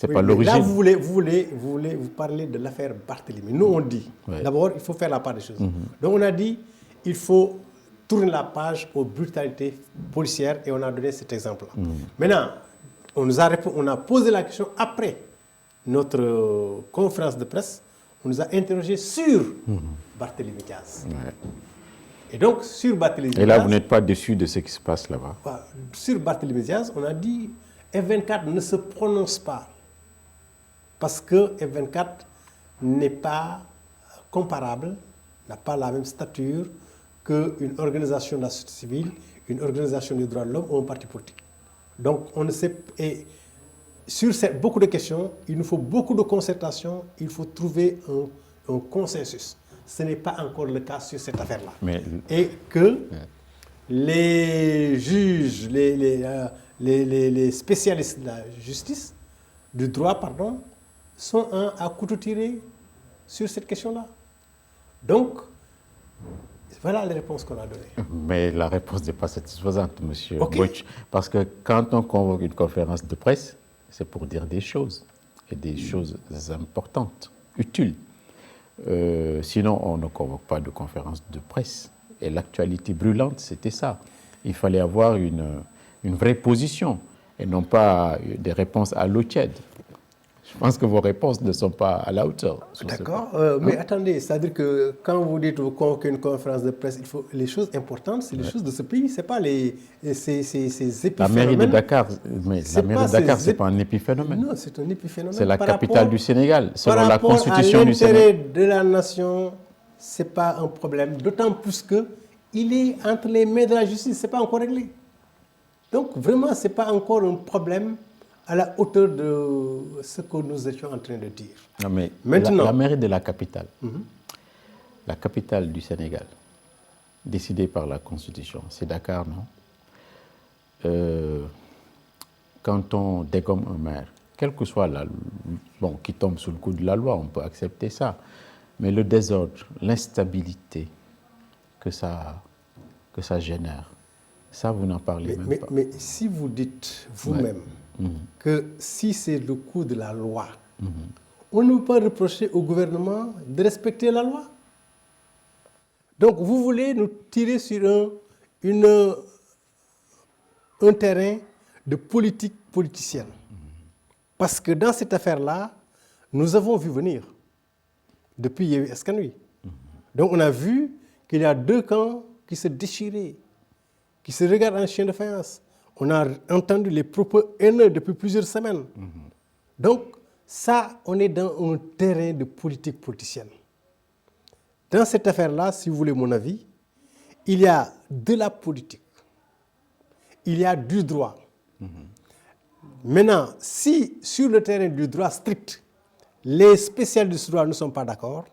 l'origine. Là, vous parlez de l'affaire Barthélémy. Nous, on dit, d'abord, il faut faire la part des choses. Donc, on a dit, il faut tourner la page aux brutalités policières et on a donné cet exemple-là. Maintenant, on a posé la question après notre conférence de presse. On nous a interrogés sur Barthélémy Diaz. Et donc, sur Barthélémy Diaz... Et là, vous n'êtes pas déçu de ce qui se passe là-bas? Sur Barthélémy Diaz, on a dit F24 ne se prononce pas parce que F24 n'est pas comparable, n'a pas la même stature qu'une organisation de la société civile, une organisation des droits de l'homme ou un parti politique. Donc, on ne sait... Et sur beaucoup de questions, il nous faut beaucoup de concertation, il faut trouver un consensus. Ce n'est pas encore le cas sur cette affaire-là. Et que les juges, les spécialistes de la justice, du droit, pardon, sont à couteau tiré sur cette question-là. Donc, voilà les réponses qu'on a données. Mais la réponse n'est pas satisfaisante, M. Mbodj, parce que quand on convoque une conférence de presse, c'est pour dire des choses, et des choses importantes, utiles. Sinon, on ne convoque pas de conférence de presse. Et l'actualité brûlante, c'était ça. Il fallait avoir une vraie position, et non pas des réponses à l'eau tiède. Je pense que vos réponses ne sont pas à la hauteur. D'accord, mais attendez, c'est-à-dire que quand vous dites vous convoquez une conférence de presse, il faut les choses importantes, c'est les choses de ce pays, c'est pas ces épiphénomènes. La mairie de Dakar, mais la mairie de Dakar, c'est pas un épiphénomène. Non, c'est un épiphénomène. C'est la capitale du Sénégal, selon la constitution du Sénégal. Par rapport à l'intérêt Sénégal. de la nation, c'est pas un problème, d'autant plus que il est entre les mains de la justice, c'est pas encore réglé. Donc vraiment, c'est pas encore un problème à la hauteur de ce que nous étions en train de dire. Non, mais maintenant, la mairie de la capitale du Sénégal, décidée par la Constitution, c'est Dakar, non? Quand on dégomme un maire, quel que soit qui tombe sous le coup de la loi, on peut accepter ça. Mais le désordre, l'instabilité que ça génère, ça, vous n'en parlez même pas. Mais si vous dites vous-même que si c'est le coup de la loi, on ne peut pas reprocher au gouvernement de respecter la loi. Donc vous voulez nous tirer sur un terrain de politique politicienne. Parce que dans cette affaire-là, nous avons vu venir depuis Yewwi Askan Wi. Donc on a vu qu'il y a deux camps qui se déchiraient, qui se regardent en chien de faïence. On a entendu les propos haineux depuis plusieurs semaines. Donc, ça, on est dans un terrain de politique politicienne. Dans cette affaire-là, si vous voulez mon avis, il y a de la politique, il y a du droit. Maintenant, si sur le terrain du droit strict, les spécialistes du droit ne sont pas d'accord,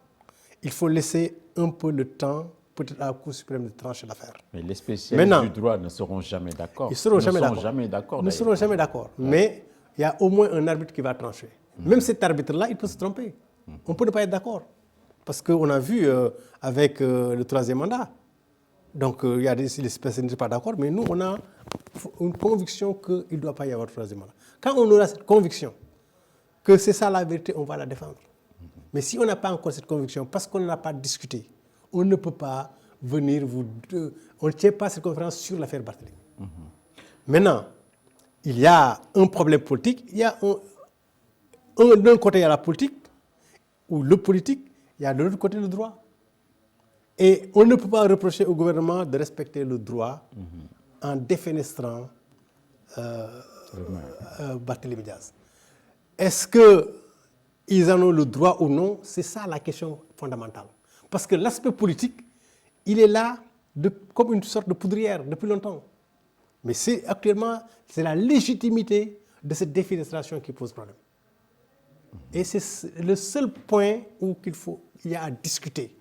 il faut laisser un peu le temps peut-être à la Cour suprême de trancher l'affaire. Mais les spécialistes du droit ne seront jamais d'accord. Ils seront jamais d'accord. Ne seront jamais d'accord. Mais il y a au moins un arbitre qui va trancher. Même cet arbitre-là, il peut se tromper. On peut ne pas être d'accord. Parce qu'on a vu avec le troisième mandat. Donc, il y a les spécialistes qui ne sont pas d'accord, mais nous, on a une conviction qu'il ne doit pas y avoir de troisième mandat. Quand on aura cette conviction que c'est ça la vérité, on va la défendre. Mais si on n'a pas encore cette conviction, parce qu'on n'a pas discuté, on ne peut pas venir on ne tient pas cette conférence sur l'affaire Barthélémy. Maintenant, il y a un problème politique, il y a d'un côté il y a la politique, ou le politique, il y a de l'autre côté le droit. Et on ne peut pas reprocher au gouvernement de respecter le droit en défenestrant Barthélémy Diaz. Est-ce qu'ils en ont le droit ou non? C'est ça la question fondamentale. Parce que l'aspect politique, il est là comme une sorte de poudrière depuis longtemps. Mais actuellement, c'est la légitimité de cette défenestration qui pose problème. Et c'est le seul point où il y a à discuter.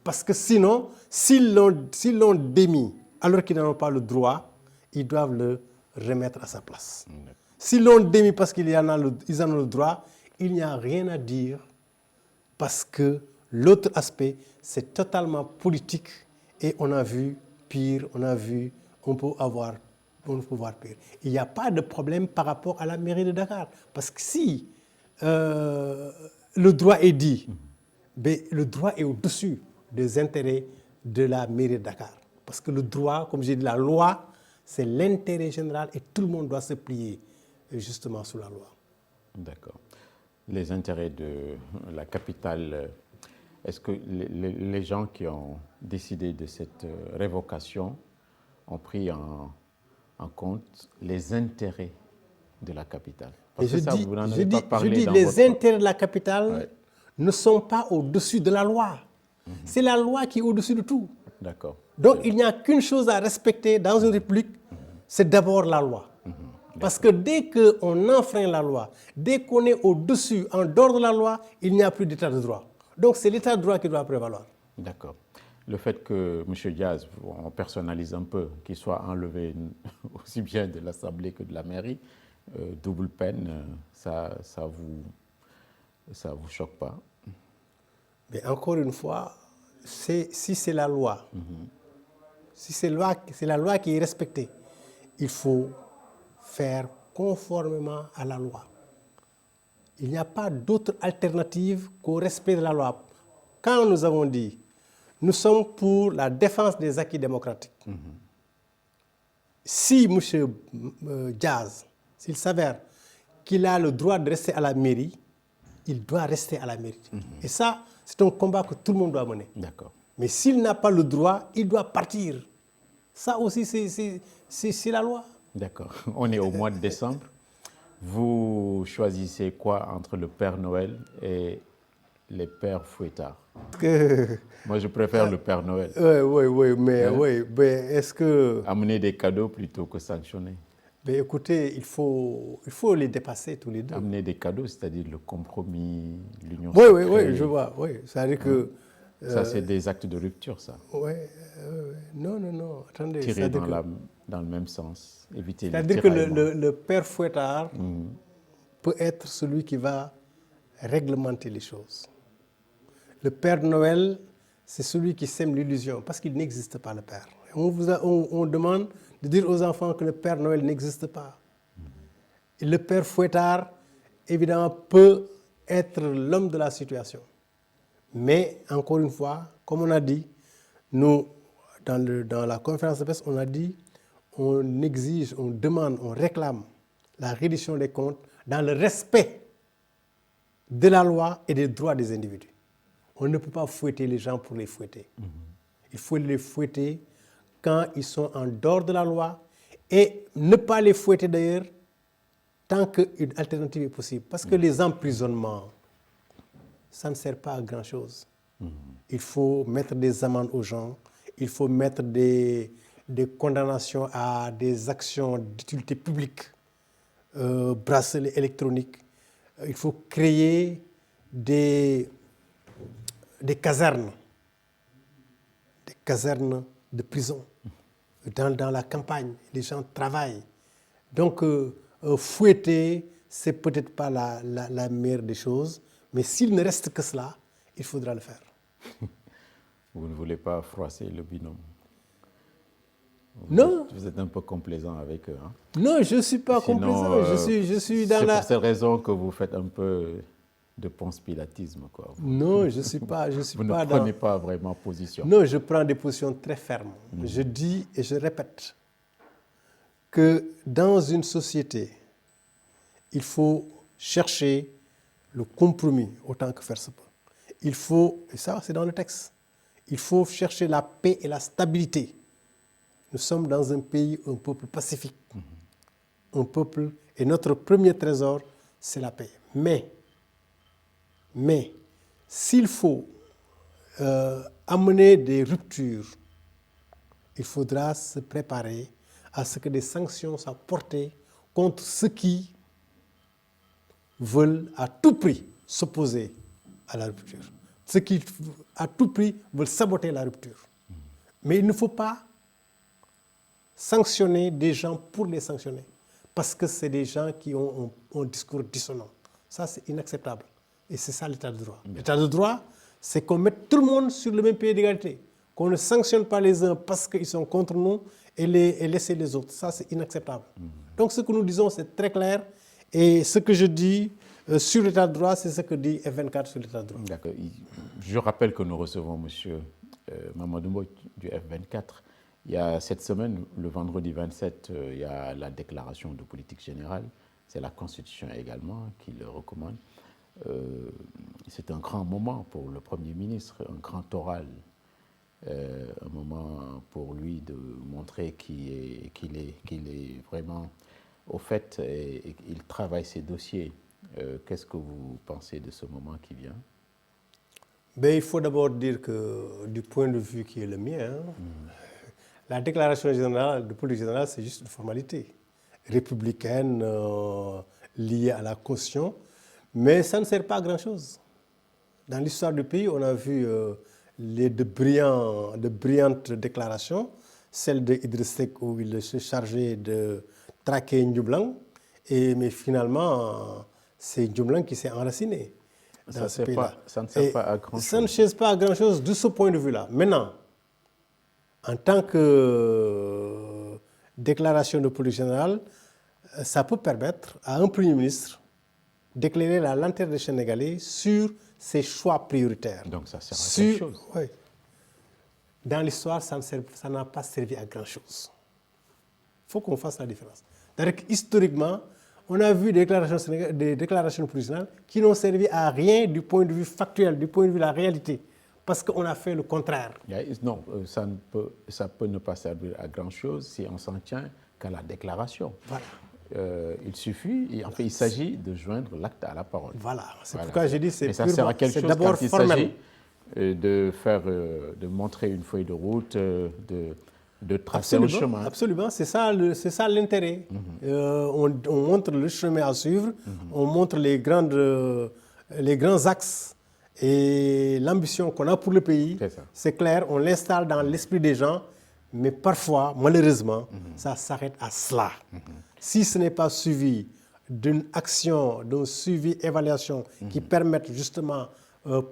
Parce que sinon, s'ils l'ont démis alors qu'ils n'en ont pas le droit, ils doivent le remettre à sa place. S'ils l'ont démis parce qu'ils en ont le droit, il n'y a rien à dire parce que l'autre aspect, c'est totalement politique et on a vu pire, on peut voir pire. Il n'y a pas de problème par rapport à la mairie de Dakar. Parce que si le droit est dit, le droit est au-dessus des intérêts de la mairie de Dakar. Parce que le droit, comme j'ai dit, la loi, c'est l'intérêt général et tout le monde doit se plier justement sous la loi. D'accord. Les intérêts de la capitale, est-ce que les gens qui ont décidé de cette révocation ont pris en compte les intérêts de la capitale? Parce que ça, vous n'en avez pas parlé. Je dis les intérêts de la capitale ne sont pas au-dessus de la loi. C'est la loi qui est au-dessus de tout. D'accord. Donc il n'y a qu'une chose à respecter dans une république, c'est d'abord la loi. Parce que dès qu'on enfreint la loi, dès qu'on est au-dessus, en dehors de la loi, il n'y a plus d'état de droit. Donc c'est l'état de droit qui doit prévaloir. D'accord. Le fait que M. Diaz, on personnalise un peu, qu'il soit enlevé aussi bien de l'Assemblée que de la mairie, double peine, ça vous choque pas? Mais encore une fois, si c'est la loi, si c'est la loi qui est respectée, il faut faire conformément à la loi. Il n'y a pas d'autre alternative qu'au respect de la loi. Quand nous avons dit, nous sommes pour la défense des acquis démocratiques. Si M. Diaz, s'il s'avère qu'il a le droit de rester à la mairie, il doit rester à la mairie. Et ça, c'est un combat que tout le monde doit mener. D'accord. Mais s'il n'a pas le droit, il doit partir. Ça aussi, c'est la loi. D'accord. On est au mois de décembre. Vous choisissez quoi entre le Père Noël et les pères fouettards? Moi, je préfère le Père Noël. Oui, mais est-ce que... Amener des cadeaux plutôt que sanctionner. Mais écoutez, il faut les dépasser tous les deux. Amener des cadeaux, c'est-à-dire le compromis, l'union Oui, sacrée. je vois. Oui. C'est-à-dire que... Ça, c'est des actes de rupture, ça. Oui, non, attendez. Tirer dans le même sens, éviter les c'est-à-dire que le père fouettard peut être celui qui va réglementer les choses. Le Père Noël, c'est celui qui sème l'illusion, parce qu'il n'existe pas, le Père. On demande de dire aux enfants que le Père Noël n'existe pas. Et le Père fouettard, évidemment, peut être l'homme de la situation. Mais, encore une fois, comme on a dit, nous, dans la conférence de presse, on a dit, on exige, on demande, on réclame la reddition des comptes dans le respect de la loi et des droits des individus. On ne peut pas fouetter les gens pour les fouetter. Il faut les fouetter quand ils sont en dehors de la loi et ne pas les fouetter d'ailleurs tant qu'une alternative est possible. Parce que les emprisonnements, ça ne sert pas à grand-chose. Il faut mettre des amendes aux gens, il faut mettre des condamnations à des actions d'utilité publique, bracelets électroniques. Il faut créer des casernes de prison. Dans la campagne, les gens travaillent. Donc, fouetter, c'est peut-être pas la meilleure des choses, mais s'il ne reste que cela, il faudra le faire. Vous ne voulez pas froisser le binôme? Non. Vous êtes un peu complaisant avec eux. Hein? Non, je ne suis pas complaisant. Je suis dans la... C'est pour cette raison que vous faites un peu de ponce-pilatisme, quoi. Non, je ne suis pas... Vous ne prenez pas vraiment position. Non, je prends des positions très fermes. Je dis et je répète que dans une société, il faut chercher le compromis autant que faire se peut. Il faut, et ça c'est dans le texte, il faut chercher la paix et la stabilité. Nous sommes dans un pays, un peuple pacifique. Un peuple, et notre premier trésor, c'est la paix. Mais s'il faut amener des ruptures, il faudra se préparer à ce que des sanctions soient portées contre ceux qui veulent à tout prix s'opposer à la rupture. Ceux qui, à tout prix, veulent saboter la rupture. Mais il ne faut pas sanctionner des gens pour les sanctionner, parce que c'est des gens qui ont un discours dissonant. Ça, c'est inacceptable. Et c'est ça l'état de droit. L'état de droit, c'est qu'on mette tout le monde sur le même pied d'égalité, qu'on ne sanctionne pas les uns parce qu'ils sont contre nous et laisser les autres. Ça, c'est inacceptable. Donc, ce que nous disons, c'est très clair. Et ce que je dis sur l'état de droit, c'est ce que dit F24 sur l'état de droit. D'accord. Je rappelle que nous recevons M. Mamadou Mbodj du F24. Il y a cette semaine, le vendredi 27, il y a la déclaration de politique générale. C'est la Constitution également qui le recommande. C'est un grand moment pour le Premier ministre, un grand oral, un moment pour lui de montrer qu'il est vraiment au fait et qu'il travaille ses dossiers. Qu'est-ce que vous pensez de ce moment qui vient? Il faut d'abord dire que du point de vue qui est le mien, la déclaration générale de politique générale, c'est juste une formalité républicaine liée à la Constitution, mais ça ne sert pas à grand-chose. Dans l'histoire du pays, on a vu de brillantes déclarations, celle de Idriss Seck où il se chargeait de traquer Ndioublang, mais finalement, c'est Ndioublang qui s'est enraciné dans ce pays-là. Ça ne sert pas à grand-chose. Ça ne sert pas à grand-chose de ce point de vue-là. Maintenant, en tant que déclaration de politique générale, ça peut permettre à un Premier ministre d'éclairer la lanterne des Sénégalais sur ses choix prioritaires. Donc ça sert à quelque chose. Oui. Dans l'histoire, ça n'a pas servi à grand-chose. Il faut qu'on fasse la différence. C'est-à-dire qu'historiquement, on a vu des déclarations présidentielles qui n'ont servi à rien du point de vue factuel, du point de vue de la réalité, parce qu'on a fait le contraire. Non, ça peut ne pas servir à grand-chose si on s'en tient qu'à la déclaration. Voilà. Il suffit, en fait, il s'agit de joindre l'acte à la parole. Voilà, c'est pourquoi j'ai dit c'est d'abord formel. De montrer une feuille de route, de tracer un chemin. Absolument, c'est ça l'intérêt. On montre le chemin à suivre, on montre les grands axes et l'ambition qu'on a pour le pays. C'est clair, on l'installe dans l'esprit des gens, mais parfois, malheureusement, ça s'arrête à cela. Si ce n'est pas suivi d'une action, d'un suivi, évaluation qui permettent justement,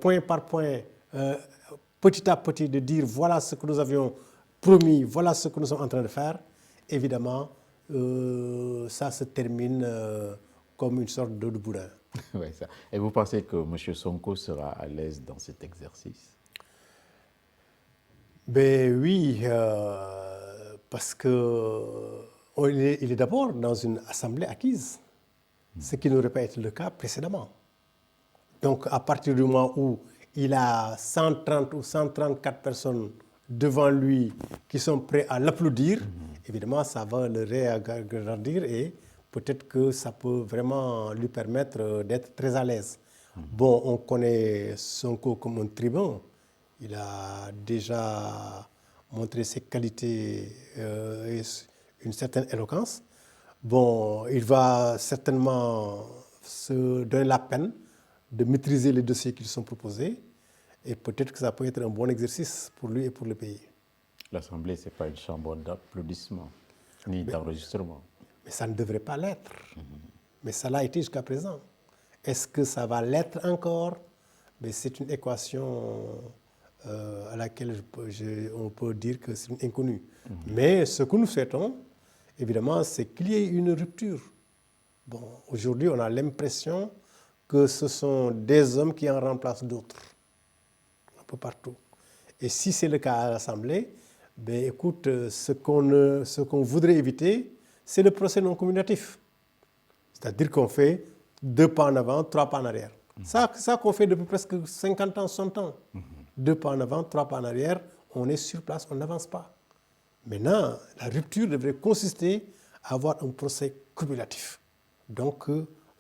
point par point, petit à petit, de dire voilà ce que nous avions promis, voilà ce que nous sommes en train de faire, évidemment, ça se termine comme une sorte d'eau de boudin. Oui, ça. Et vous pensez que M. Sonko sera à l'aise dans cet exercice? Ben oui, parce que il est d'abord dans une assemblée acquise, ce qui n'aurait pas été le cas précédemment. Donc, à partir du moment où il a 130 ou 134 personnes devant lui qui sont prêts à l'applaudir, évidemment, ça va le réagrandir et peut-être que ça peut vraiment lui permettre d'être très à l'aise. Bon, on connaît Sonko comme un tribun. Il a déjà montré ses qualités et une certaine éloquence. Bon, il va certainement se donner la peine de maîtriser les dossiers qui lui sont proposés et peut-être que ça peut être un bon exercice pour lui et pour le pays. L'Assemblée, ce n'est pas une chambre d'applaudissements ni d'enregistrement. Mais ça ne devrait pas l'être. Mais ça l'a été jusqu'à présent. Est-ce que ça va l'être encore? Mais c'est une équation à laquelle on peut dire que c'est une inconnue. Mais ce que nous souhaitons, évidemment, c'est qu'il y ait une rupture. Bon, aujourd'hui, on a l'impression que ce sont des hommes qui en remplacent d'autres, un peu partout. Et si c'est le cas à l'Assemblée, ben écoute, ce qu'on voudrait éviter, c'est le procès non cumulatif. C'est-à-dire qu'on fait 2 pas en avant, 3 pas en arrière. Ça qu'on fait depuis presque 50 ans, 100 ans. 2 pas en avant, 3 pas en arrière, on est sur place, on n'avance pas. Maintenant, la rupture devrait consister à avoir un procès cumulatif. Donc,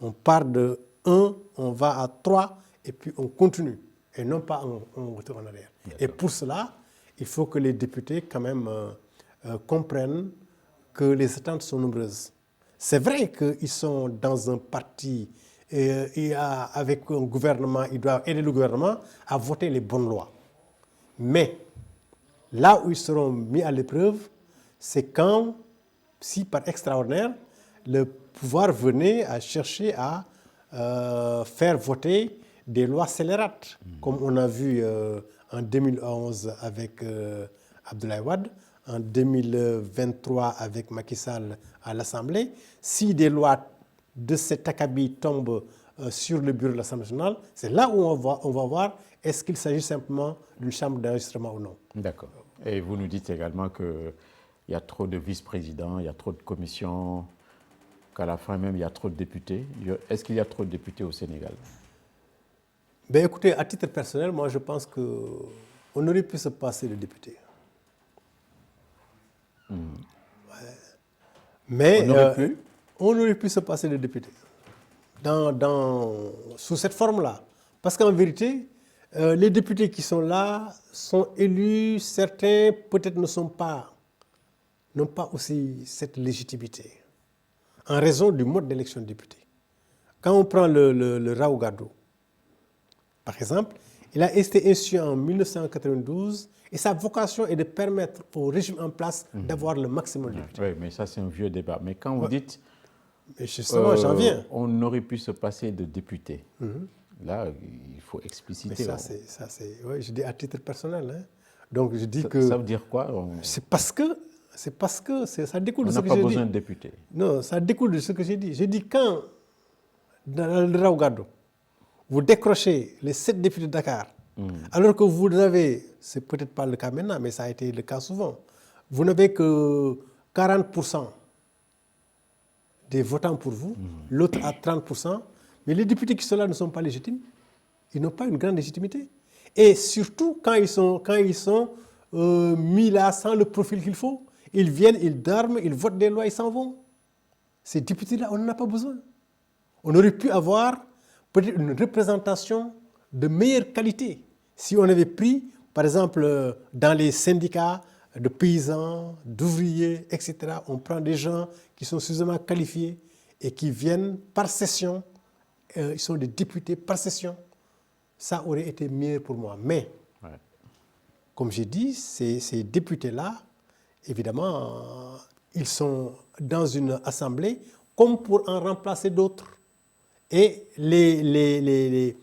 on part de 1, on va à 3, et puis on continue, et non pas on retourne en arrière. Et pour cela, il faut que les députés, quand même, comprennent que les attentes sont nombreuses. C'est vrai qu'ils sont dans un parti et avec un gouvernement, ils doivent aider le gouvernement à voter les bonnes lois. Mais là où ils seront mis à l'épreuve, c'est quand, si par extraordinaire, le pouvoir venait à chercher à faire voter des lois scélérates, comme on a vu en 2011 avec Abdoulaye Wade, en 2023 avec Macky Sall à l'Assemblée. Si des lois de cet acabit tombent sur le bureau de l'Assemblée nationale, c'est là où on va voir est-ce qu'il s'agit simplement d'une chambre d'enregistrement ou non. D'accord. Et vous nous dites également qu'il y a trop de vice-présidents, il y a trop de commissions, qu'à la fin même, il y a trop de députés. Est-ce qu'il y a trop de députés au Sénégal? Ben écoutez, à titre personnel, moi je pense qu'on aurait pu se passer de députés. Ouais. Mais on aurait pu se passer de députés sous cette forme-là. Parce qu'en vérité, les députés qui sont là sont élus, certains peut-être n'ont pas aussi cette légitimité en raison du mode d'élection de députés. Quand on prend le Raoult Gado, par exemple, il a été institué en 1992 et sa vocation est de permettre au régime en place d'avoir le maximum de députés. Oui, mais ça c'est un vieux débat. Mais quand vous dites, mais justement, j'en viens. On aurait pu se passer de députés. Là, il faut expliciter. Mais ça c'est, oui, je dis à titre personnel. Hein. Donc je dis que. Ça veut dire quoi? C'est parce que C'est parce que ça découle On de ce n'a que pas j'ai dit. besoin de députés. Non, ça découle de ce que j'ai dit. J'ai dit quand, dans le Raougadou, vous décrochez les 7 députés de Dakar, alors que vous n'avez, c'est peut-être pas le cas maintenant, mais ça a été le cas souvent, vous n'avez que 40% des votants pour vous, l'autre à 30%, mais les députés qui sont là ne sont pas légitimes. Ils n'ont pas une grande légitimité. Et surtout, quand ils sont mis là sans le profil qu'il faut, ils viennent, ils dorment, ils votent des lois, ils s'en vont. Ces députés-là, on n'en a pas besoin. On aurait pu avoir peut-être une représentation de meilleure qualité si on avait pris, par exemple, dans les syndicats de paysans, d'ouvriers, etc., on prend des gens qui sont suffisamment qualifiés et qui viennent par session, ils sont des députés par session. Ça aurait été mieux pour moi. Mais, comme j'ai dit, ces députés-là, évidemment, ils sont dans une assemblée comme pour en remplacer d'autres. Et les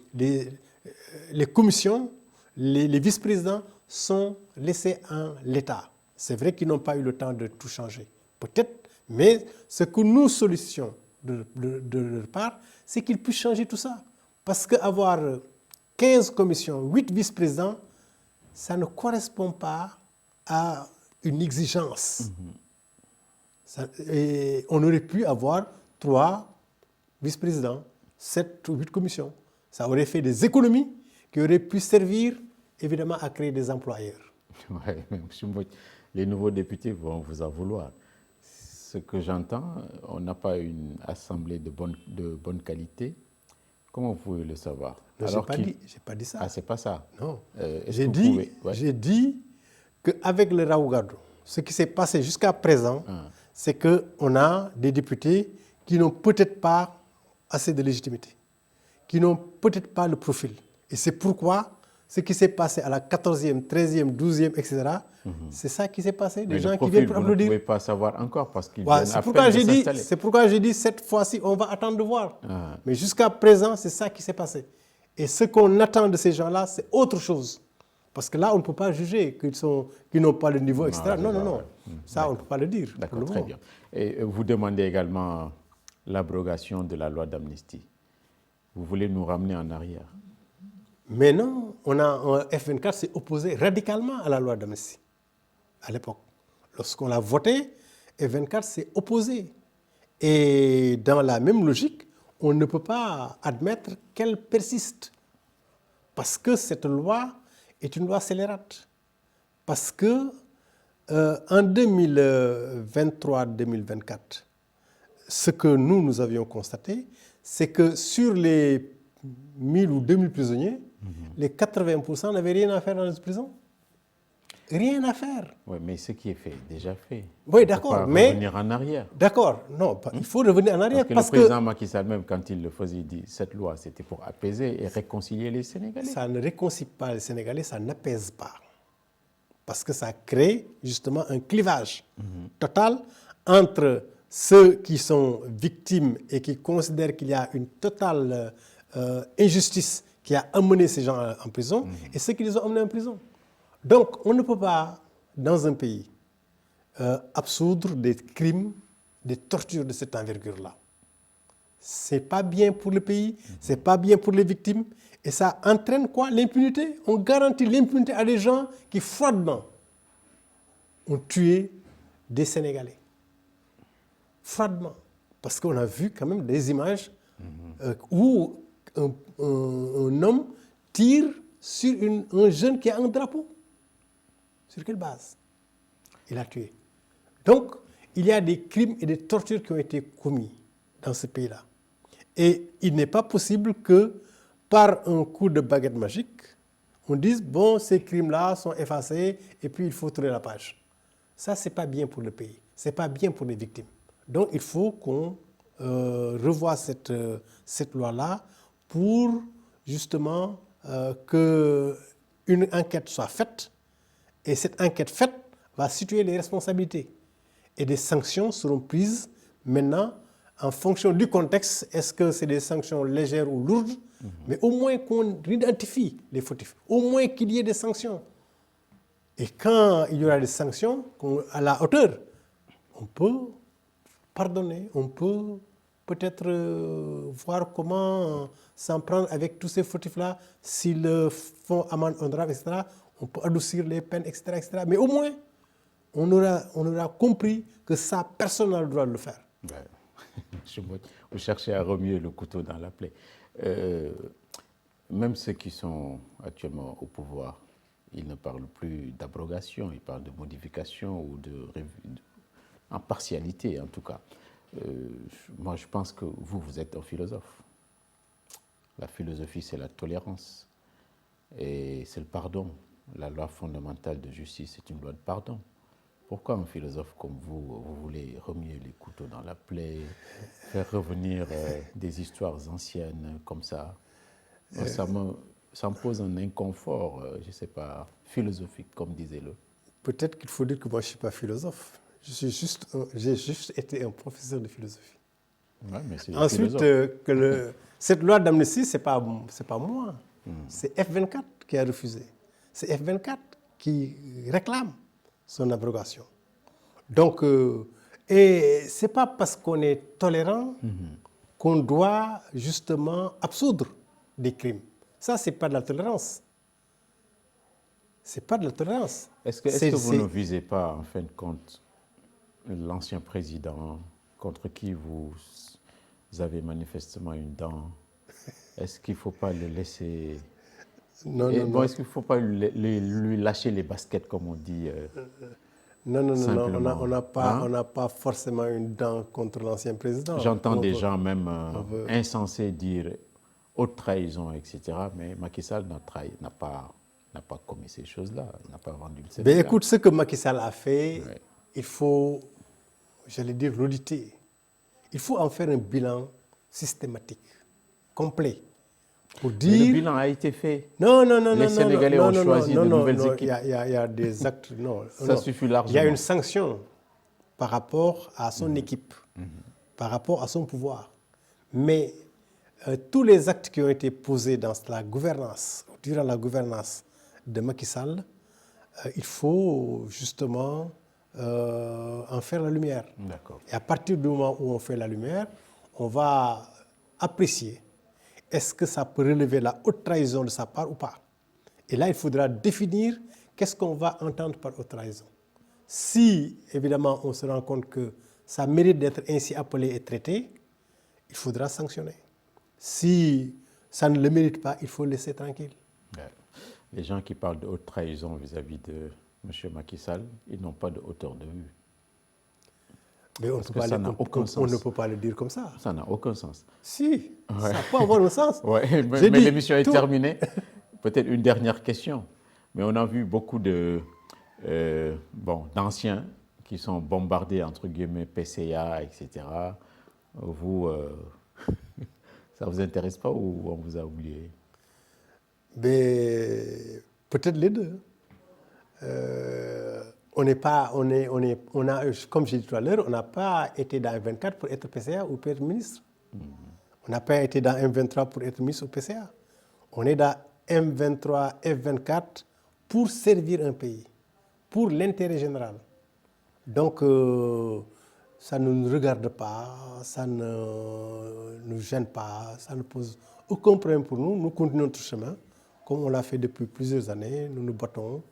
commissions, les vice-présidents sont laissés en l'état. C'est vrai qu'ils n'ont pas eu le temps de tout changer. Peut-être, mais ce que nous sollicitons de leur part, c'est qu'ils puissent changer tout ça. Parce qu'avoir 15 commissions, 8 vice-présidents, ça ne correspond pas à une exigence. Et on aurait pu avoir 3 vice-présidents, 7 ou 8 commissions. Ça aurait fait des économies qui auraient pu servir, évidemment, à créer des employeurs. Oui, mais M. Mbodj, les nouveaux députés vont vous en vouloir. Ce que j'entends, on n'a pas une assemblée de bonne qualité. Comment vous pouvez le savoir? Je n'ai pas dit ça. Ah, c'est pas ça? Non. J'ai dit qu'avec le Raougadou, ce qui s'est passé jusqu'à présent, c'est qu'on a des députés qui n'ont peut-être pas assez de légitimité, qui n'ont peut-être pas le profil. Et c'est pourquoi ce qui s'est passé à la 14e, 13e, 12e, etc., c'est ça qui s'est passé. Des gens qui viennent pour applaudir. Vous ne pouvez pas savoir encore parce qu'ils viennent à peine de s'installer. C'est pourquoi j'ai dit cette fois-ci, on va attendre de voir. Mais jusqu'à présent, c'est ça qui s'est passé. Et ce qu'on attend de ces gens-là, c'est autre chose. Parce que là, on ne peut pas juger qu'ils n'ont pas le niveau, etc. Non. Ça, on ne peut pas le dire. D'accord, très bien. Et vous demandez également l'abrogation de la loi d'amnistie. Vous voulez nous ramener en arrière? Mais non, F24 s'est opposé radicalement à la loi d'amnistie à l'époque. Lorsqu'on l'a voté, F24 s'est opposé. Et dans la même logique, on ne peut pas admettre qu'elle persiste. Parce que cette loi est une loi scélérate. Parce que en 2023-2024, ce que nous avions constaté, c'est que sur les 1000 ou 2000 prisonniers, les 80% n'avaient rien à faire dans les prisons. Rien à faire. Oui, mais ce qui est fait, déjà fait. Oui, d'accord, mais... revenir en arrière. D'accord, non, il faut revenir en arrière parce que le président Macky Sall, même quand il le faisait, il dit cette loi, c'était pour apaiser et réconcilier les Sénégalais. Ça ne réconcilie pas les Sénégalais, ça n'apaise pas. Parce que ça crée justement un clivage total entre ceux qui sont victimes et qui considèrent qu'il y a une totale injustice qui a amené ces gens en prison et ceux qui les ont amenés en prison. Donc, on ne peut pas, dans un pays, absoudre des crimes, des tortures de cette envergure-là. Ce n'est pas bien pour le pays, ce n'est pas bien pour les victimes, et ça entraîne quoi? L'impunité. On garantit l'impunité à des gens qui, froidement, ont tué des Sénégalais. Froidement. Parce qu'on a vu quand même des images où un homme tire sur un jeune qui a un drapeau. Sur quelle base? Il a tué. Donc, il y a des crimes et des tortures qui ont été commis dans ce pays-là. Et il n'est pas possible que, par un coup de baguette magique, on dise, bon, ces crimes-là sont effacés et puis il faut tourner la page. Ça, ce n'est pas bien pour le pays. Ce n'est pas bien pour les victimes. Donc, il faut qu'on revoie cette loi-là pour, justement, qu'une enquête soit faite. Et cette enquête faite va situer les responsabilités. Et des sanctions seront prises maintenant en fonction du contexte. Est-ce que c'est des sanctions légères ou lourdes? Mais au moins qu'on identifie les fautifs. Au moins qu'il y ait des sanctions. Et quand il y aura des sanctions à la hauteur, on peut pardonner, on peut peut-être voir comment s'en prendre avec tous ces fautifs-là. S'ils font amende honorable, etc., on peut adoucir les peines, etc., etc. Mais au moins, on aura compris que ça, personne n'a le droit de le faire. Ouais. Vous cherchez à remuer le couteau dans la plaie. Même ceux qui sont actuellement au pouvoir, ils ne parlent plus d'abrogation, ils parlent de modification ou en partialité en tout cas. Moi je pense que vous êtes un philosophe. La philosophie c'est la tolérance et c'est le pardon. La loi fondamentale de justice c'est une loi de pardon. Pourquoi un philosophe comme vous voulez remuer les couteaux dans la plaie, faire revenir des histoires anciennes comme ça? Ça me pose un inconfort, je ne sais pas, philosophique, comme disait-le. Peut-être qu'il faut dire que moi, je ne suis pas philosophe. J'ai juste été un professeur de philosophie. Ouais, mais c'est Ensuite, cette loi d'amnistie, ce n'est pas moi. C'est F24 qui a refusé. C'est F24 qui réclame son abrogation. Donc, et ce n'est pas parce qu'on est tolérant qu'on doit justement absoudre des crimes. Ça, ce n'est pas de la tolérance. Ce n'est pas de la tolérance. Est-ce que vous ne visez pas, en fin de compte, l'ancien président contre qui vous avez manifestement une dent? Est-ce qu'il ne faut pas le laisser... Non. Est-ce qu'il ne faut pas lui lâcher les baskets, comme on dit Non, simplement. On n'a pas forcément une dent contre l'ancien président. J'entends des gens même insensés dire haute trahison, etc. Mais Macky Sall n'a pas commis ces choses-là. Il n'a pas vendu le Sénégal. Mais écoute, ce que Macky Sall a fait, il faut, j'allais dire, l'auditer. Il faut en faire un bilan systématique, complet. Pour dire... Mais le bilan a été fait. Non. Les Sénégalais ont choisi de nouvelles équipes. Il y a des actes... Non, ça suffit largement. Il y a une sanction par rapport à son équipe, par rapport à son pouvoir. Mais tous les actes qui ont été posés dans la gouvernance, durant la gouvernance de Macky Sall, il faut justement en faire la lumière. D'accord. Et à partir du moment où on fait la lumière, on va apprécier est-ce que ça peut relever la haute trahison de sa part ou pas. Et là, il faudra définir qu'est-ce qu'on va entendre par haute trahison. Si, évidemment, on se rend compte que ça mérite d'être ainsi appelé et traité, il faudra sanctionner. Si ça ne le mérite pas, il faut le laisser tranquille. Les gens qui parlent de haute trahison vis-à-vis de M. Macky Sall, ils n'ont pas de hauteur de vue. Mais on ne peut pas le dire comme ça. Ça n'a aucun sens. Si, ça peut avoir un sens. Ouais, mais l'émission est terminée. Peut-être une dernière question. Mais on a vu beaucoup d'anciens qui sont bombardés, entre guillemets, PCA, etc. Vous, ça ne vous intéresse pas ou on vous a oublié? Mais peut-être les deux. Comme j'ai dit tout à l'heure, on n'a pas été dans M24 pour être PCA ou pour être ministre. On n'a pas été dans M23 pour être ministre ou PCA. On est dans M23, F24 pour servir un pays, pour l'intérêt général. Donc, ça ne nous regarde pas, ça ne nous gêne pas, ça ne pose aucun problème pour nous. Nous continuons notre chemin, comme on l'a fait depuis plusieurs années. Nous nous battons.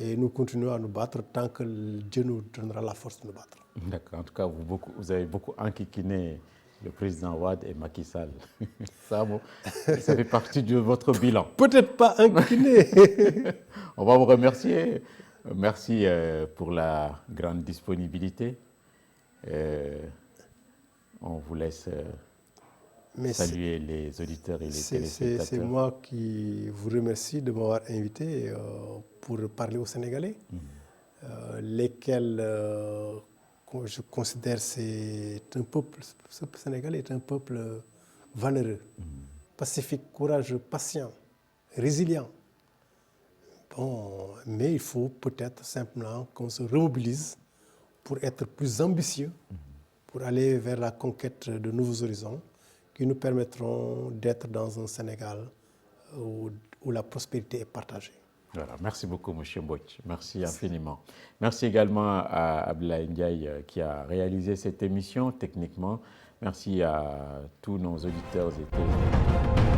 Et nous continuons à nous battre tant que Dieu nous donnera la force de nous battre. D'accord. En tout cas, vous avez beaucoup enquiquiné le président Wade et Macky Sall. Ça fait partie de votre bilan. Peut-être pas enquiquiné. On va vous remercier. Merci pour la grande disponibilité. On vous laisse saluer les auditeurs et les téléspectateurs. C'est moi qui vous remercie de m'avoir invité pour parler aux Sénégalais, lesquels je considère c'est un peuple, ce Sénégalais est un peuple valeureux, pacifique, courageux, patient, résilient. Bon, mais il faut peut-être simplement qu'on se remobilise pour être plus ambitieux, pour aller vers la conquête de nouveaux horizons qui nous permettront d'être dans un Sénégal où la prospérité est partagée. Voilà, merci beaucoup, M. Mbodj. Merci infiniment. Merci également à Abdoulaye Ndiaye qui a réalisé cette émission techniquement. Merci à tous nos auditeurs et téléspectateurs.